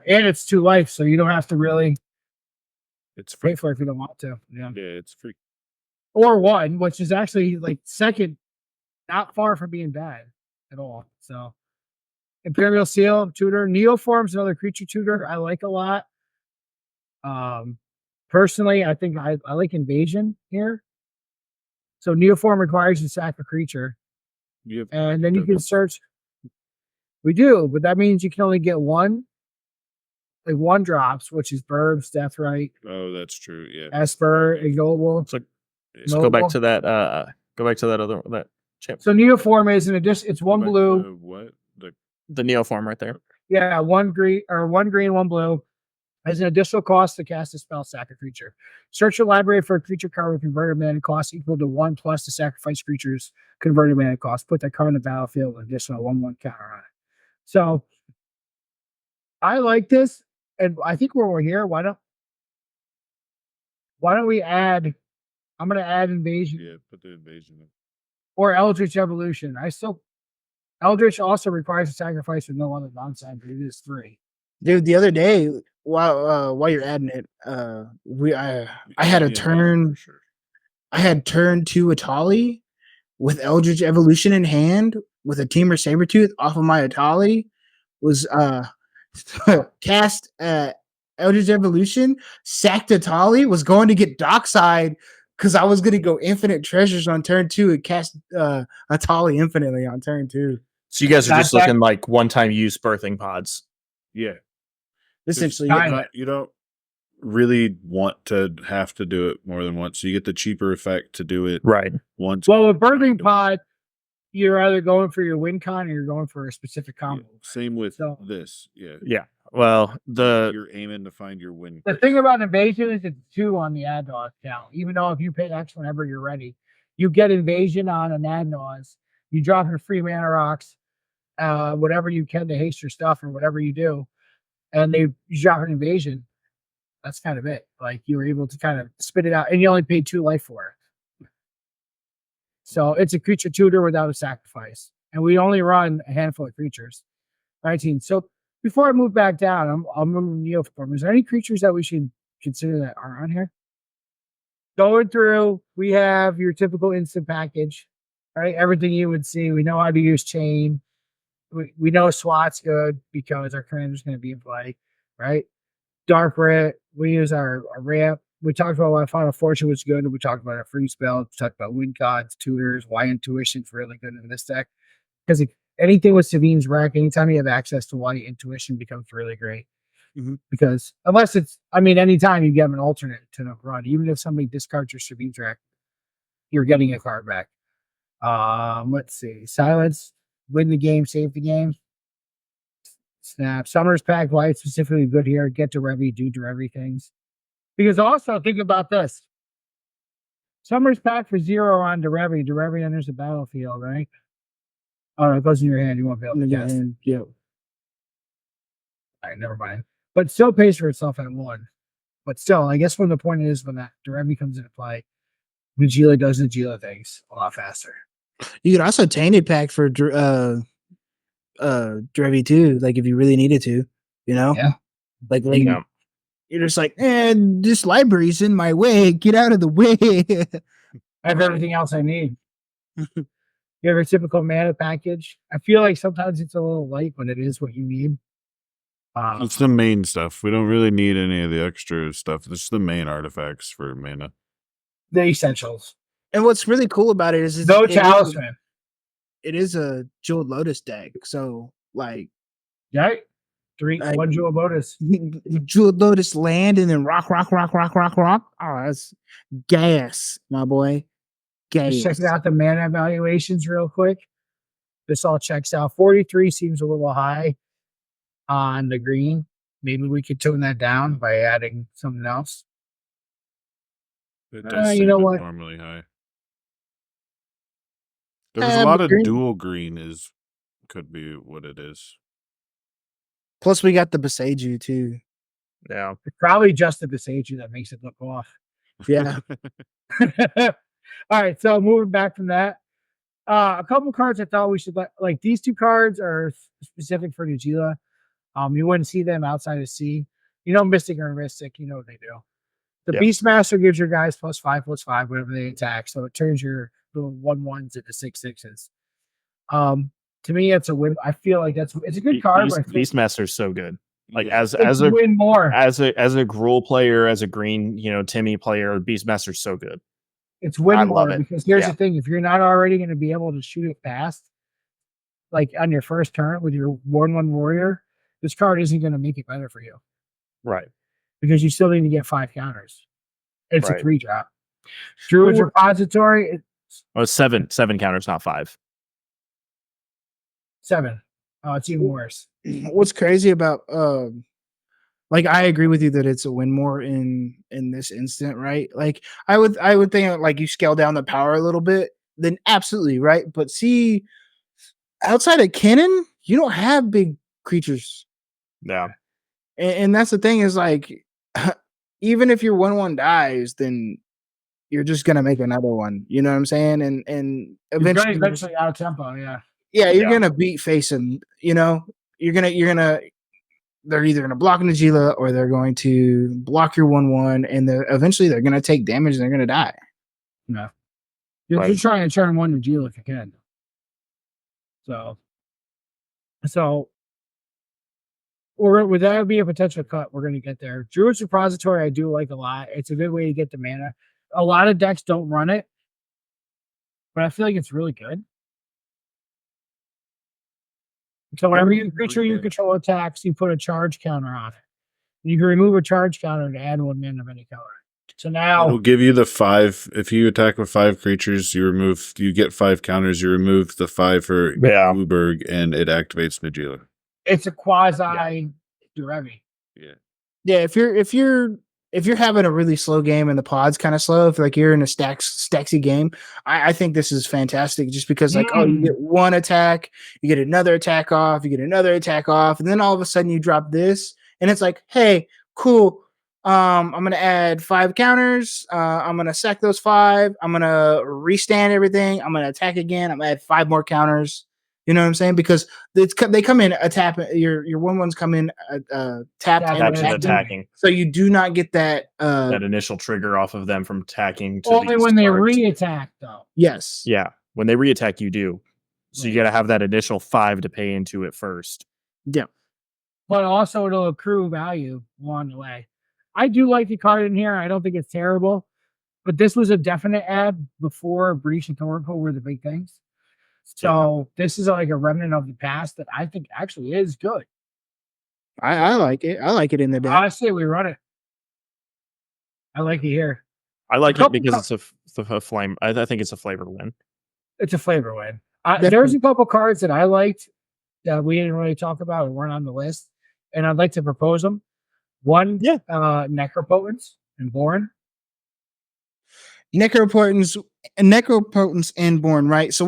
and it's 2 life, so you don't have to really It's free. pay for it if you don't want to. Yeah, it's free. Or 1, which is actually like second, not far from being bad at all. So Imperial Seal tutor, Neoform's another creature tutor I like a lot. Personally, I think I like Invasion here. So Neoform requires you to sack a creature, and then you can search. We do, but that means you can only get 1, like 1 drops, which is Burbs, Deathrite. Oh, that's true. Yeah, Esper, Ignoble. So go back to that. Go back to that other chip. So Neoform is an addition. It's 1 blue. What? The Neoform right there. Yeah, 1 green, 1 blue. As an additional cost to cast a spell, sack a creature. Search your library for a creature card with converted mana cost equal to 1 plus the sacrifice creature's converted mana cost. Put that card on the battlefield with an additional 1/1 counter on it. So I like this, and I think when we're here, why don't we add? I'm going to add Invasion. Yeah, put the Invasion in. Or Eldritch Evolution. Eldritch also requires a sacrifice with no other downside, but it is 3. Dude, the other day, while you're adding it, I had a turn. I had turn 2 Atali with Eldritch Evolution in hand with a Teamer Sabertooth off of my Atali. Was cast Eldritch Evolution, sacked Atali, was going to get Dockside because I was going to go Infinite Treasures on turn 2 and cast Atali infinitely on turn 2. So you guys are just looking like one-time use birthing pods. Yeah. Essentially, you don't really want to have to do it more than once. So you get the cheaper effect to do it once. Well, with birthing pod, you're either going for your win con or you're going for a specific combo. Yeah, same with this. Yeah. Yeah. Well, you're aiming to find your win. The thing about Invasion is it's 2 on the Adnos count. Even though if you pay X whenever you're ready, you get Invasion on an Adnos. You drop in free mana rocks, whatever you can to haste your stuff or whatever you do, and you drop an Invasion. That's kind of it. Like you were able to kind of spit it out, and you only paid 2 life for it. So it's a creature tutor without a sacrifice, and we only run a handful of creatures. 19. So before I move back down, I'm moving Neoform. Is there any creatures that we should consider that are on here? Going through, we have your typical instant package, right? Everything you would see. We know how to use chain. We know SWAT's good because our commander's going to be in play, right? Dark Rit, we use our ramp. We talked about why Final Fortune was good. We talked about our free spell. We talked about win gods, tutors, why intuition's really good in this deck. Because anything with Savine's Wreck, anytime you have access to why intuition becomes really great. Mm-hmm. Because unless anytime you get an alternate to run, even if somebody discards your Savine's Wreck, you're getting a card back. Let's see. Silence, win the game, save the game. Snap. Summer's Pack, why it's specifically good here. Get to Revy, do to Revy things. Because also think about this. Summer's Pack for 0 on to Revy. To Revy enters the battlefield, right? Oh, it goes in your hand. You won't be able to guess. Yeah. All right, never mind. But it still pays for itself at 1. But still, I guess when the point is when that Revy comes into play, Najeela does Najeela things a lot faster. You could also Tainted Pack for Revy too, like if you really needed to, you know? Yeah. Like you're just like, this library's in my way. Get out of the way. I have everything else I need. You have a typical mana package. I feel like sometimes it's a little light when it is what you need. It's the main stuff. We don't really need any of the extra stuff. It's the main artifacts for mana. The essentials. And what's really cool about it is no talisman. It is a Jeweled Lotus deck. So, like... Yeah. 1 Jeweled Lotus. Jeweled Lotus land and then rock. Oh, that's gas, my boy. Gas. Just checking out the mana evaluations real quick. This all checks out. 43 seems a little high on the green. Maybe we could tone that down by adding something else. It does you know what? Normally high. There was a lot of dual green could be what it is. Plus, we got the Beseiju too. Yeah. It's probably just the Beseiju that makes it look off. Yeah. All right, so moving back from that, a couple cards I thought we should like these two cards are specific for Najeela. You wouldn't see them outside of C. You know, Mystic or Mystic, you know what they do. The Beastmaster gives your guys +5/+5 whenever they attack, so it turns your little 1/1s into 6/6s. To me, it's a win. I feel like it's a good card. Beastmaster is so good. Like as a win more as a Gruul player, as a green, Timmy player, Beastmaster is so good. It's win more because here's the thing: if you're not already going to be able to shoot it fast, like on your first turn with your 1/1 warrior, this card isn't going to make it better for you, right? Because you still need to get 5 counters. It's a 3-drop. Druid's Repository. Oh, 7 counters, not 5. 7. Oh, it's even worse. What's crazy about like I agree with you that it's a win more in this instant, right? Like I would think like you scale down the power a little bit, then absolutely right. But see, outside of cannon, you don't have big creatures. Yeah, and that's the thing is like even if your 1/1 dies, then you're just gonna make another one. You know what I'm saying? And eventually out of tempo, yeah, you're gonna beat face him. You're gonna. They're either gonna block Najeela or they're going to block your 1/1, and eventually they're gonna take damage and they're gonna die. No, you're trying to turn 1 Najeela if you can. So would that be a potential cut? We're gonna get there. Druid's Repository I do like a lot. It's a good way to get the mana. A lot of decks don't run it, but I feel like it's really good. So whenever you creature you control attacks, you put a charge counter on it. You can remove a charge counter to add 1 mana of any color. So now it'll give you the 5. If you attack with 5 creatures, you get 5 counters. You remove the 5 for Blueberg, and it activates Najeela. It's a quasi Durevi. Yeah. If you're having a really slow game and the pod's kind of slow, if like you're in a stacksy game, I think this is fantastic just because you get 1 attack, you get another attack off, you get another attack off, and then all of a sudden you drop this and it's like, hey, cool. I'm going to add 5 counters. I'm going to sack those 5. I'm going to restand everything. I'm going to attack again. I'm going to add 5 more counters. You know what I'm saying? Because they come in a tap. Your 1/1s come in tapped and attacking. So you do not get that initial trigger off of them from attacking. Only when they re-attack, though. Yes. Yeah, when they re-attack, you do. So you got to have that initial 5 to pay into it first. Yeah. But also it'll accrue value along the way. I do like the card in here. I don't think it's terrible, but this was a definite add before Breach and Torkoal were the big things. So this is like a remnant of the past that I think actually is good. I like it. I like it in the deck. I say we run it. I like it here. I like it because it's a flame. I think it's a flavor win. It's a flavor win. There's a couple cards that I liked that we didn't really talk about and weren't on the list, and I'd like to propose them. One, Necropotence and Born. Necropotence and Born, right? So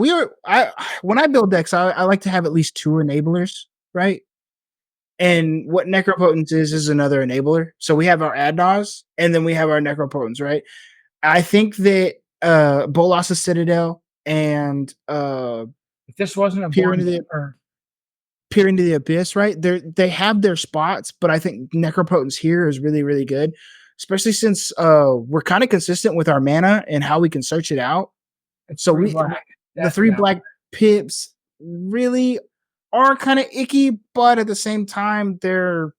when I build decks, I like to have at least 2 enablers, right? And what Necropotence is another enabler. So we have our Adnaz, and then we have our Necropotence, right? I think that Bolas's Citadel and if this wasn't a Peer into the Abyss, right? They have their spots, but I think Necropotence here is really, really good. Especially since we're kind of consistent with our mana and how we can search it out. So the 3 black pips really are kind of icky, but at the same time, they're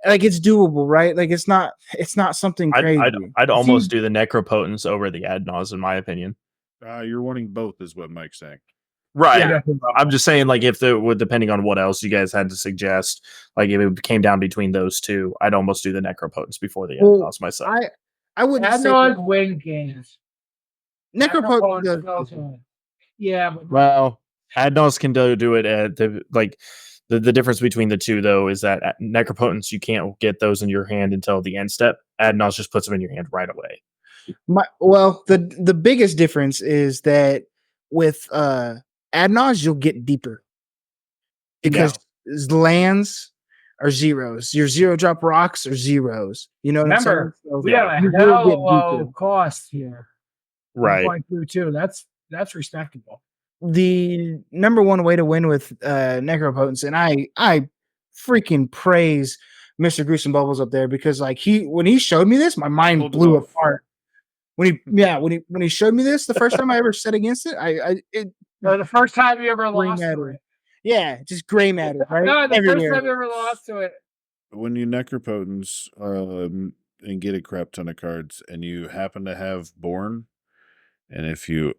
like it's doable, right? Like it's not something crazy. I'd almost do the Necropotence over the Adnaz, in my opinion. You're wanting both, is what Mike's saying. Right. Yeah. I'm just saying, like, if there would, depending on what else you guys had to suggest, like if it came down between those 2, I'd almost do the Necropotence before the Adnaz myself. I wouldn't say win games. Necropotence. Yeah. Well, Adnaz can do it at the difference between the 2 though is that Necropotence you can't get those in your hand until the end step. Adnaz just puts them in your hand right away. The biggest difference is that with Adnaz, you'll get deeper because lands are zeros. Your 0-drop rocks are zeros. You know what Remember, I'm saying? we have a you will hell get of low deeper. cost here. Right. 1.22. That's respectable. The number one way to win with necropotence, and I freaking praise Mr. Gruesome Bubbles up there, because like when he showed me this, my mind blew apart. When he showed me this the first time I ever set against it, The first time you ever gray lost to matter. it. Yeah, just gray matter, right? No, the Everywhere. first time you ever lost to it. When you necropotence and get a crap ton of cards, and you happen to have Born, and if you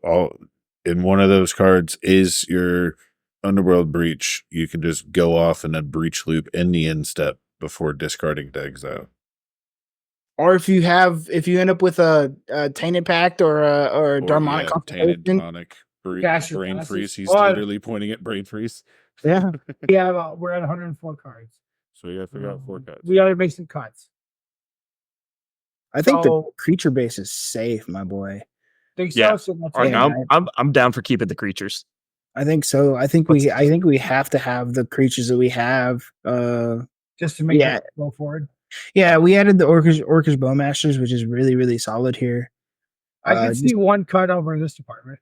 in one of those cards is your Underworld Breach, you can just go off in a breach loop in the end step before discarding to exile. Or if you end up with a Tainted Pact or Darmonic Tainted Confrontation. Tonic, Brain Freeze. He's Oh, literally pointing at Brain Freeze. Yeah. Yeah, we're at 104 cards. So you gotta figure out 4 cuts. We gotta make some cuts. I think the creature base is safe, my boy. Think Yeah. so? So I'm down for keeping the creatures. I think so. I think we have to have the creatures that we have. Just to make it go forward. Yeah, we added the Orcish Bowmasters, which is really, really solid here. I can see one cut over in this department.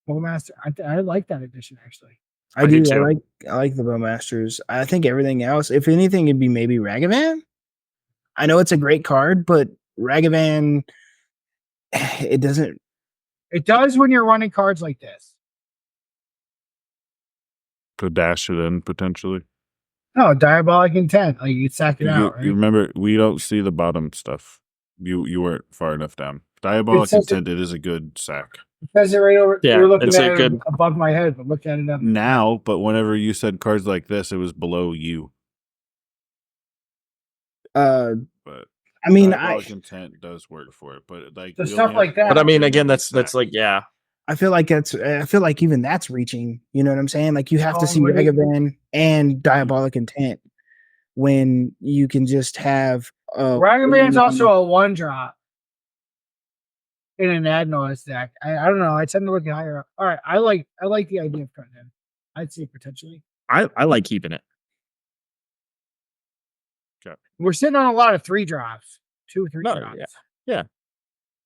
Bowmaster, I like that addition actually. I do. I like the Bowmasters. I think everything else, if anything, it'd be maybe Ragavan. I know it's a great card, but Ragavan, it doesn't. It does when you're running cards like this. Could dash it in potentially. No, Diabolic Intent. Like you sack it out. Right? You remember, we don't see the bottom stuff. You weren't far enough down. Diabolic Intent, it is a good sack. It says it right over. Yeah, you're looking it's at it good above my head, but look at it up now. But whenever you said cards like this, it was below you. But I mean, Diabolic Intent does work for it, but like the stuff like that. But I mean, again, that's like I feel like even that's reaching. You know what I'm saying? Like you have to see Ragavan and Diabolic Intent when you can just have. Ragavan's also a 1-drop in an ad noise deck. I don't know. I tend to look higher up. All right, I like the idea of cutting in. I'd say potentially. I like keeping it. Okay. We're sitting on a lot of 3-drops, 2 3 drops. Yeah.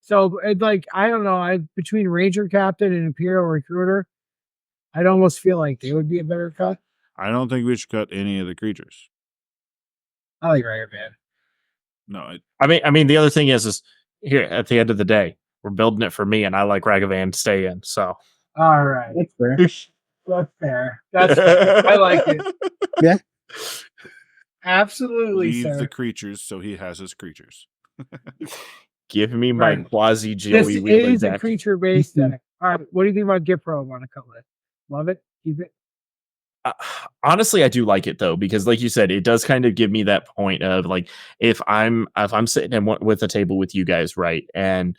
So like I don't know. Between Ranger Captain and Imperial Recruiter, I'd almost feel like they would be a better cut. I don't think we should cut any of the creatures. I like Ragavan. No, I mean, the other thing is here at the end of the day, we're building it for me, and I like Ragavan to stay in. So, all right, that's fair. That's fair. That's fair. I like it. Yeah, absolutely. Leave sir. the creatures, so he has his creatures. Give me my quasi Joey. This is a creature based deck. All right, what do you think about Gift Pro on a couple? Love it. Keep it. Honestly, I do like it though, because like you said, it does kind of give me that point of like if I'm sitting with a table with you guys, right, and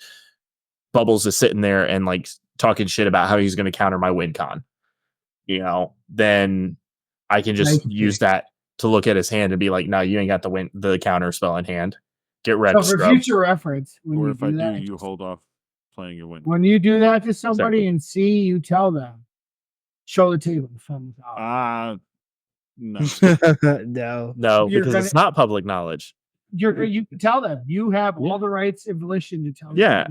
Bubbles is sitting there and like talking shit about how he's going to counter my win con, then I can just use that to look at his hand and be like, no, you ain't got the counter spell in hand. Get wrecked. So for future reference, or if I do, you hold off playing your win. When you do that to somebody and see, you tell them, show the table. Thumbs up. No. no, because it's not public knowledge. You can tell them. You have all the rights and volition to tell them. Yeah,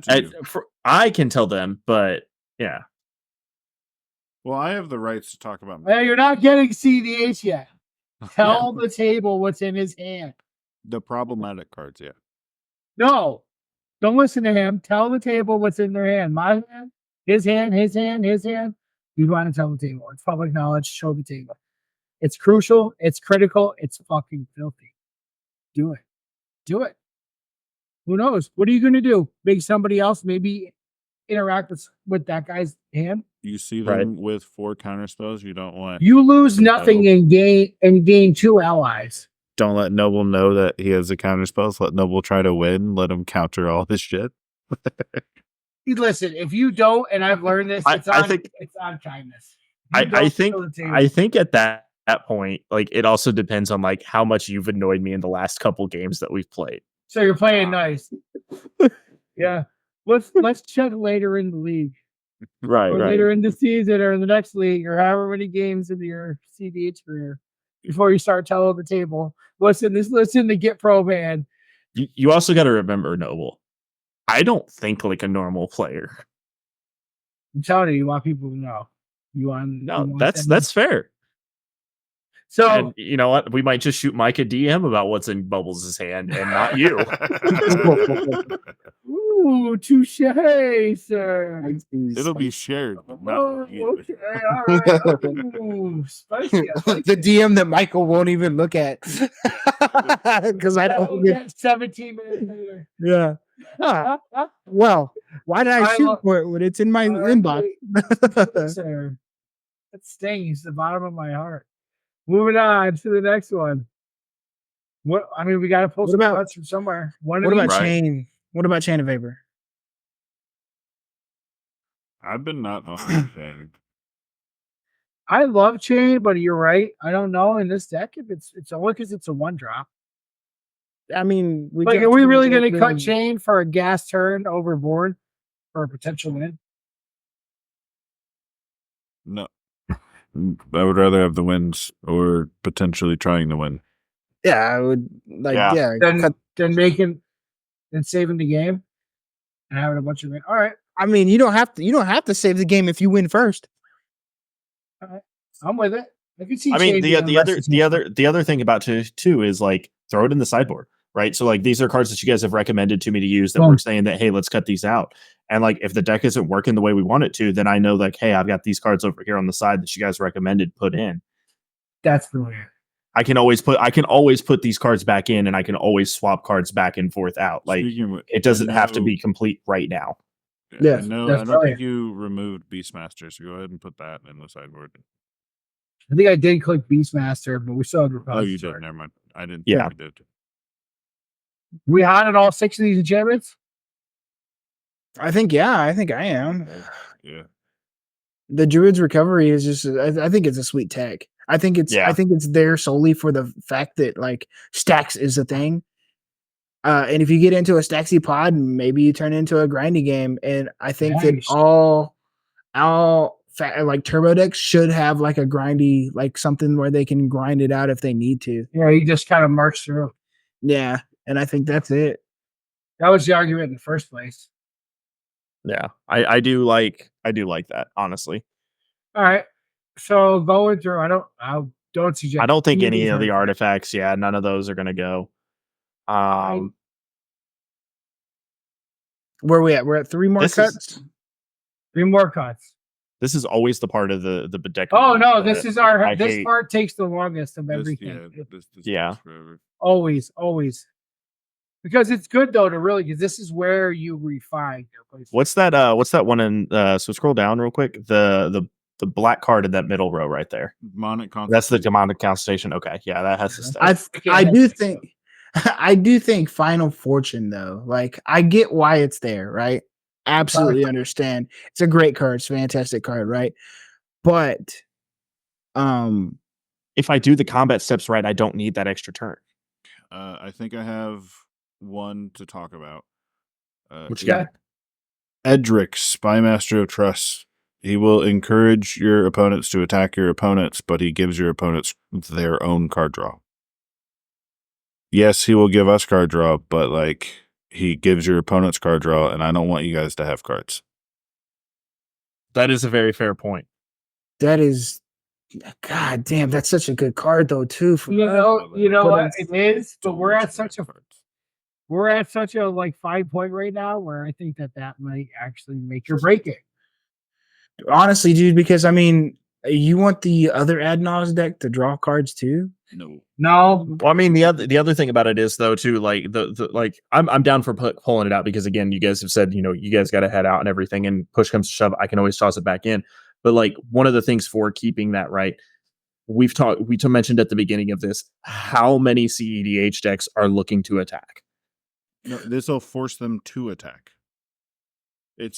I can tell them, but yeah. Well, I have the rights to talk about. Well, you're not getting cEDH yet. Tell the table what's in his hand. The problematic cards, yeah. No, don't listen to him. Tell the table what's in their hand. My hand, his hand, his hand, his hand. You want to tell the table. It's public knowledge. Show the table. It's crucial. It's critical. It's fucking filthy. Do it. Do it. Who knows? What are you going to do? Make somebody else maybe interact with that guy's hand? You see them with 4 counter spells. You don't want. You lose nothing and gain 2 allies. Don't let Noble know that he has the counter spells. Let Noble try to win. Let him counter all this shit. Listen, if you don't, and I've learned this, it's on kindness. I think at that point, like it also depends on like how much you've annoyed me in the last couple games that we've played. So you're playing nice. Yeah. Let's check later in the league. Right, or right. later in the season or in the next league or however many games in your cEDH career before you start telling the table, listen to Get Pro, man. You also got to remember, Noble, I don't think like a normal player. I'm telling you want people to know. You want That's fair. So, and you know what? We might just shoot Mike a DM about what's in Bubbles' hand and not you. Ooh, touche, sir. It'll be shared. Oh, okay, all right. Ooh, spicy. The DM that Michael won't even look at because I don't get 17 minutes later. Yeah. Well, why did I shoot for it when it's in my inbox? Sir, that stings the bottom of my heart. Moving on to the next one. What I mean, we got to pull some cuts from somewhere. What about Chain? What about Chain of Vapor? I've been not on Chain. I love Chain, but you're right. I don't know in this deck if it's only because it's a 1-drop. I mean, are we really going to cut Chain for a gas turn overboard for a potential win? No. I would rather have the wins or potentially trying to win. Yeah, I would Then saving the game and having a bunch of win. All right. I mean, you don't have to save the game if you win first. All right. I'm with it. I can see. I mean, the other thing about too is like throw it in the sideboard, right? So like these are cards that you guys have recommended to me to use that we're saying that, hey, let's cut these out. And like if the deck isn't working the way we want it to, then I know like, hey, I've got these cards over here on the side that you guys recommended put in. That's brilliant. I can always put these cards back in, and I can always swap cards back and forth out. Like it doesn't have to be complete right now. Yeah, I don't think you removed Beastmaster, so go ahead and put that in the sideboard. I think I did click Beastmaster, but we still had repository. Oh, you did. Never mind. I didn't. Yeah, think we did. We hotted all 6 of these enchantments. I think I am. Yeah. The Druid's Recovery is just. I think it's a sweet tech. I think it's there solely for the fact that like stacks is a thing. And if you get into a Staxy pod, maybe you turn into a grindy game. And I think that all like turbo decks should have like a grindy, like something where they can grind it out if they need to. Yeah, you just kind of march through. Yeah, and I think that's it. That was the argument in the first place. Yeah, I do like that, honestly. All right. So going through, I don't suggest. I don't think any of the artifacts. Yeah, none of those are going to go. Where are we at? We're at 3 more cuts. 3 more cuts. This is always the part of the deck. Oh no, this is our. This part takes the longest of everything. Yeah. Always. Because it's good though to really, because this is where you refine. What's that? What's that one in? So scroll down real quick. The black card in that middle row right there. That's the demonic constellation. Okay, yeah, that has to stay. I do think Final Fortune though. Like I get why it's there, right? Absolutely understand. It's a great card. It's a fantastic card, right? But if I do the combat steps right, I don't need that extra turn. I think I have one to talk about. Which guy? Edric, Spymaster of Trust. He will encourage your opponents to attack your opponents, but he gives your opponents their own card draw. Yes, he will give us card draw, but like he gives your opponents card draw, and I don't want you guys to have cards. That is a very fair point. That is, God damn, that's such a good card though too. You know what it is, but we're at such a like 5 point right now where I think that might actually make or break it. Honestly, dude, because I mean, you want the other Adnos deck to draw cards too? No. Well, I mean, the other thing about it is though too, like the like I'm down for pulling it out because again, you guys have said you guys got to head out and everything, and push comes to shove, I can always toss it back in. But like one of the things for keeping that right, we mentioned at the beginning of this how many cEDH decks are looking to attack. No, this will force them to attack.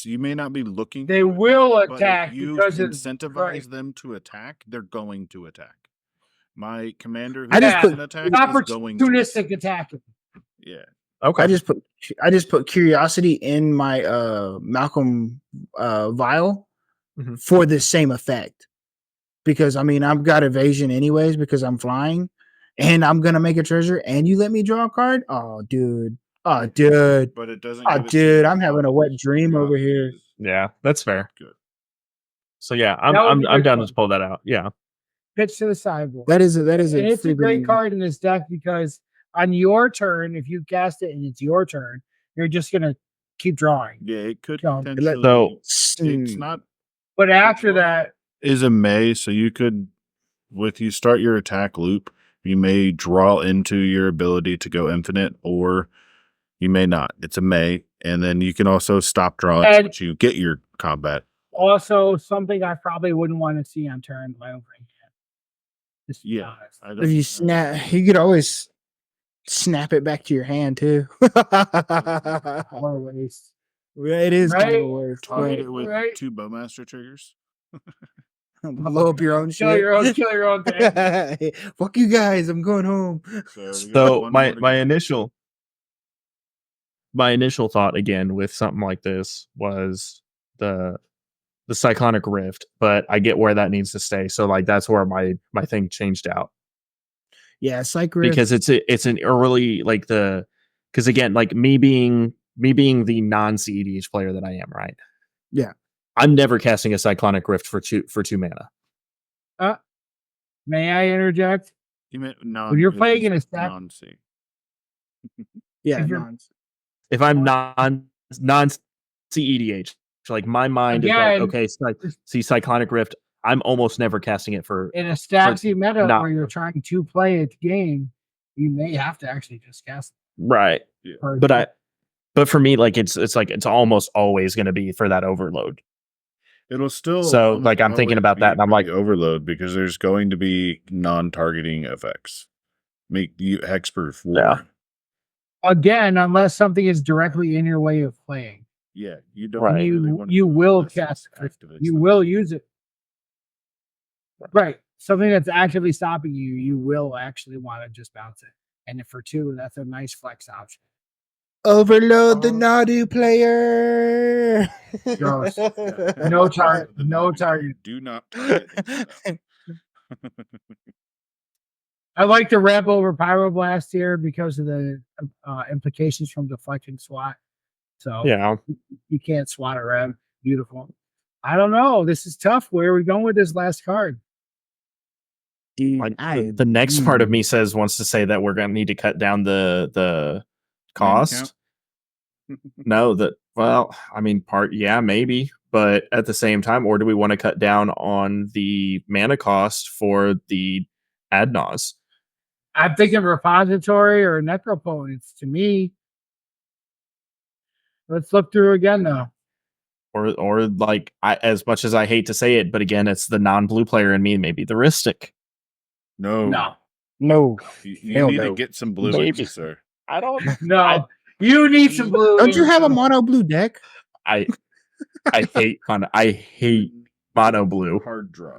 You may not be looking. They will attack because incentivize them to attack. They're going to attack. My commander, I just put opportunistic attacking. Yeah. Okay. I just put curiosity in my Malcolm vial, for this same effect. Because I mean, I've got evasion anyways because I'm flying, and I'm gonna make a treasure, and you let me draw a card. Oh, dude. Oh, dude. But it doesn't. Oh, give it to dude. you I'm having a wet dream over here. Yeah, that's fair. Good. So yeah, That would be I'm good down fun. to pull that out. Yeah. Pitch to the sideboard. That is a And it's a freaking- great card in this deck because on your turn, if you cast it and it's your turn, you're just gonna keep drawing. Yeah, it could So- potentially. So- it's not. But after that, Is a May, so you could, with you start your attack loop, you may draw into your ability to go infinite, or you may not. It's a May, and then you can also stop drawing And- once you get your combat. also something I probably wouldn't want to see on turn my overhand. Just to be Yeah, honest. I don't- If you snap, you could always snap it back to your hand too. Or waste. Yeah, it is kind of Right? a waste. Target but it with Right. 2 Bowmaster triggers. blow up your own Kill shit. your own thing. Fuck you guys! I'm going home. we got So one my more to go. my initial thought again with something like this was the cyclonic rift, but I get where that needs to stay. So like that's where my thing changed out. Yeah, Psych Rift. Because it's an early like because again, like me being the non cEDH player that I am, right? Yeah. I'm never casting a cyclonic rift for two mana. May I interject? You meant non. When you're this playing is in a stack- non-C. yeah, if you're- nonce. If I'm non cEDH, like my mind is Again, like, okay, see cyclonic rift. I'm almost never casting it for In a Staxy meta not- where you're trying to play a game, you may have to actually just cast right. it. But for me, like it's like it's almost always going to be for that overload. It'll still. So, almost like, I'm thinking always about be that, and I'm for like- the overload, because there's going to be non-targeting effects. Make you hexproof. Yeah. Again, unless something is directly in your way of playing, Yeah, you don't. Right. really you wanna you do it will unless it cast it. activates You them. will use it. Right. Something that's actively stopping you, you will actually want to just bounce it. And if for 2, that's a nice flex option. Overload the Oh. Nadu player. Gross. Yeah. No target. The No non- target. Do not target these stuff. I like the ramp over Pyroblast here because of the implications from deflecting SWAT. So Yeah. you can't SWAT a rev. Beautiful. I don't know. This is tough. Where are we going with this last card? Dude, Like the next part of me wants to say that we're going to need to cut down the cost. No, well, I mean, yeah, maybe, but at the same time, or do we want to cut down on the mana cost for the Adnos? I'm thinking repository or necropotence to me. Let's look through again though. Or like, as much as I hate to say it, but again, it's the non-blue player in me, maybe the Ristic. No, No. You Hell need no. to get some blue, Maybe. sir. I don't. No. You need some blue. Don't you have a mono blue deck? I hate mono blue. Card draw.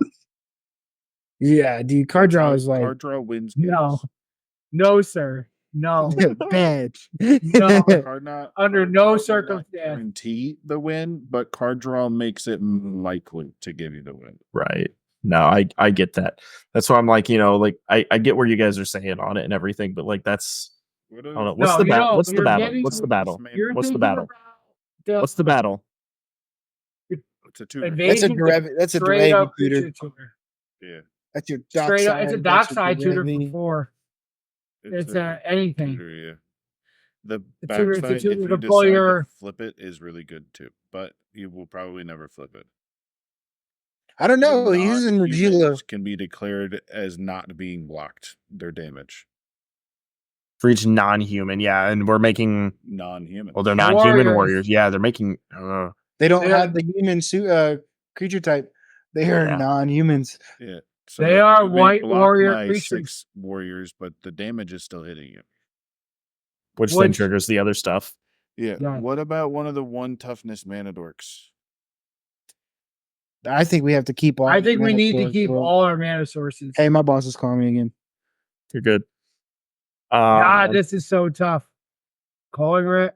Yeah, dude. Card draw is like Card draw wins. No. games. No, sir. No. bad. No. Card not Under card no draw will not circumstance. guarantee the win, but card draw makes it likely to give you the win. Right. No, I get that. That's why I'm like, like I get where you guys are saying on it and everything, but like that's I don't know. What's No, the you battle? know, What's the you're battle? getting- What's the battle? You're What's the thinking battle? about What's the battle? It's a tutor. Invade- That's a Agent derivative. That's a straight derivative up tutor. creature tutor. Yeah, That's your dock Straight up, side. it's a that's dock your side tutor for derivative. 4. It's anything. tutor, yeah. The The tutor- it's a backside, if tutor you to decide pull to your- flip it, is really good too, but you will probably never flip it. I don't know. The He's in Najeela. non-humans can be declared as not being blocked. Their damage, For each non-human, yeah, and we're making non-human. well, they're non-human Warriors. warriors. Yeah, they're making They don't Yeah. have the human creature type. They are Yeah. non-humans. Yeah, They are you may white block warrior my creatures. 6 warriors, but the damage is still hitting you. which then Which- triggers the other stuff. Yeah. Yeah. What about one of the 1 toughness mana dorks? I think we have to keep all. I think we mana need to source, keep bro. all our mana sources. Hey, my boss is calling me again. You're good. God, this is so tough. Calling it.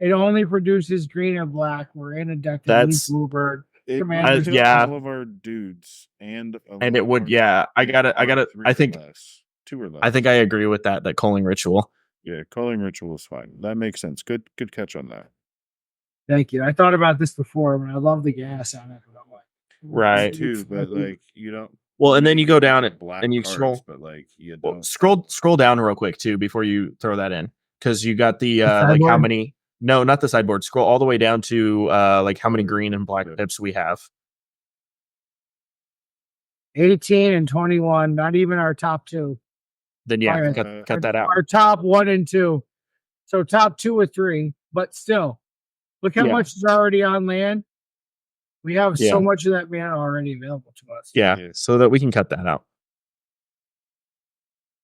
It only produces green or black. We're in a deck that needs That's- Bluebird. Commanders. Yeah. all of our dudes and it would, yeah. I think 2 or less. I think I agree with that culling ritual. Yeah, calling ritual is fine. That makes sense. Good catch on that. Thank you. I thought about this before, but I love the gas on it. Right. Me too, but like you don't. Well, and then you go down and you cards, but like you don't. scroll down real quick too before you throw that in, because you got the sideboard? like how many. No, not the sideboard. Scroll all the way down to like how many green and black pips we have. 18 and 21. Not even our top 2. Then yeah, Right. cut that out. Our top 1 and 2. So top 2 or 3, but still, look how much is already on land. We have so much of that mana already available to us. Yeah, so that we can cut that out.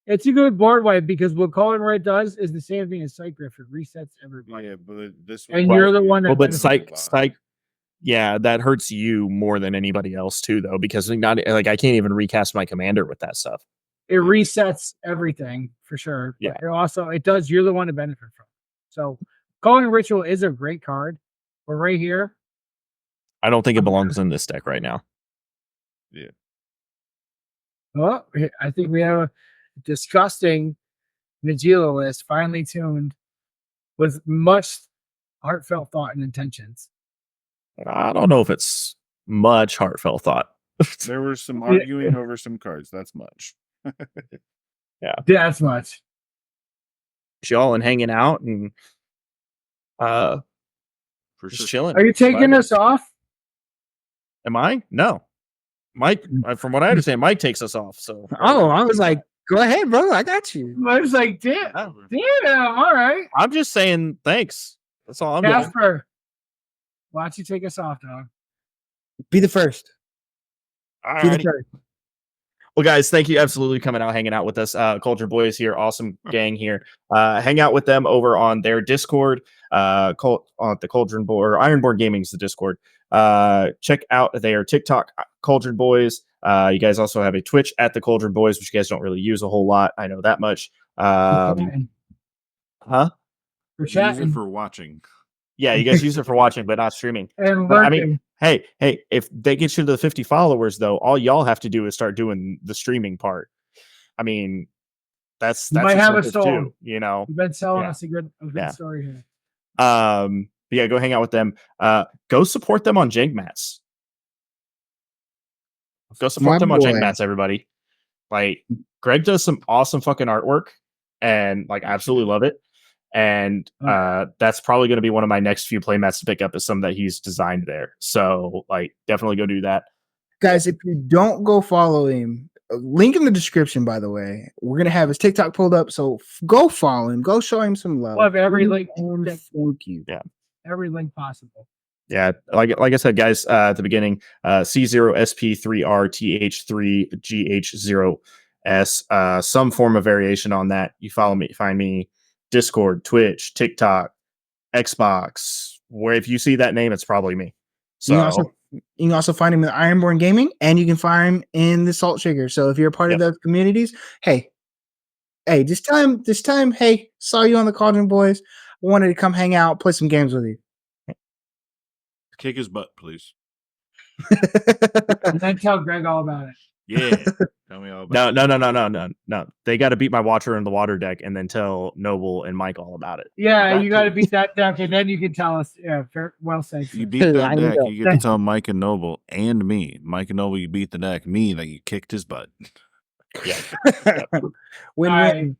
It's a good board wipe because what Cauldron Boys does is the same thing as Psychic. It resets everybody. Yeah, but this. And you're the one that. Well, but psych. Yeah, that hurts you more than anybody else too, though, because not like I can't even recast my commander with that stuff. It resets everything for sure. Yeah. But it does. You're the one to benefit from. So, Calling Ritual is a great card. But right here, I don't think it belongs in this deck right now. Yeah. Well, I think we have a disgusting Najeela list finally tuned with much heartfelt thought and intentions. I don't know if it's much heartfelt thought. There was some arguing over some cards. That's much. Yeah, that's much. Y'all and hanging out and For just sure. chilling. Are you taking us off? Am I? No. Mike, from what I understand, Mike takes us off. So Oh, I was like, go ahead, bro. I got you. I was like, damn, all right. I'm just saying thanks. That's all I'm doing. Casper, why don't you take us off, dog? Be the first. Be the Alrighty. first. Well, guys, thank you absolutely coming out, hanging out with us. Cauldron Boys here, awesome gang here. Hang out with them over on their Discord. On the Cauldron Boy or Ironborn Gaming is the Discord. Check out their TikTok, Cauldron Boys. You guys also have a Twitch at the Cauldron Boys, which you guys don't really use a whole lot. I know that much. For Use chatting it for watching. Yeah, you guys use it for watching, but not streaming. and But, I lurking. mean, hey, if they get you to the 50 followers, though, all y'all have to do is start doing the streaming part. I mean, that's You might have a incentive soul. too, you know. You've been selling Yeah. us a good story here. But yeah, go hang out with them. Go support them on Jank Mats. Go support My them on Jank boy. Mats, everybody. Like, Greg does some awesome fucking artwork, and like, I absolutely love it. And that's probably going to be one of my next few playmats to pick up is some that he's designed there. So like, definitely go do that. Guys, if you don't go follow him, link in the description, by the way. We're going to have his TikTok pulled up. So go follow him. Go show him some love. We'll have every link. And thank you. Yeah. Every link possible. Yeah, like I said, guys, at the beginning, c0sp3rth3gh0s, some form of variation on that. You find me Discord, Twitch, TikTok, Xbox. Where if you see that name, it's probably me. So You can also find him in Ironborn Gaming, and you can find him in the Salt Shaker. So if you're a part of those communities, hey, this time, hey, saw you on the Cauldron Boys. Wanted to come hang out, play some games with you. Kick his butt, please. And then tell Greg all about it. Yeah. Tell me all about it. No. They got to beat my Watcher in the water deck, and then tell Noble and Mike all about it. Yeah, you got to beat that deck, and then you can tell us. Yeah, well said. If you beat that I deck, know. you get to tell Mike and Noble and me. Mike and Noble, you beat the deck. Me, that you kicked his butt. Yeah. Win-win. All right.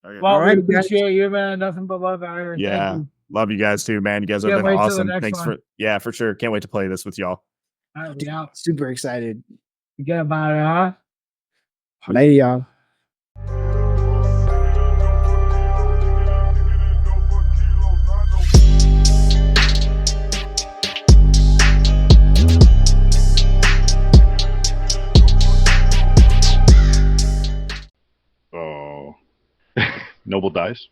Okay. Well, All right, we appreciate you, man. Nothing but love out here. Yeah. Thank you. Love you guys too, man. You guys have Can't been wait till the awesome. next Thanks one. for sure. Can't wait to play this with y'all. All right, we out. Super excited. Forget about it, huh? Later, y'all. Oh. Noble dies.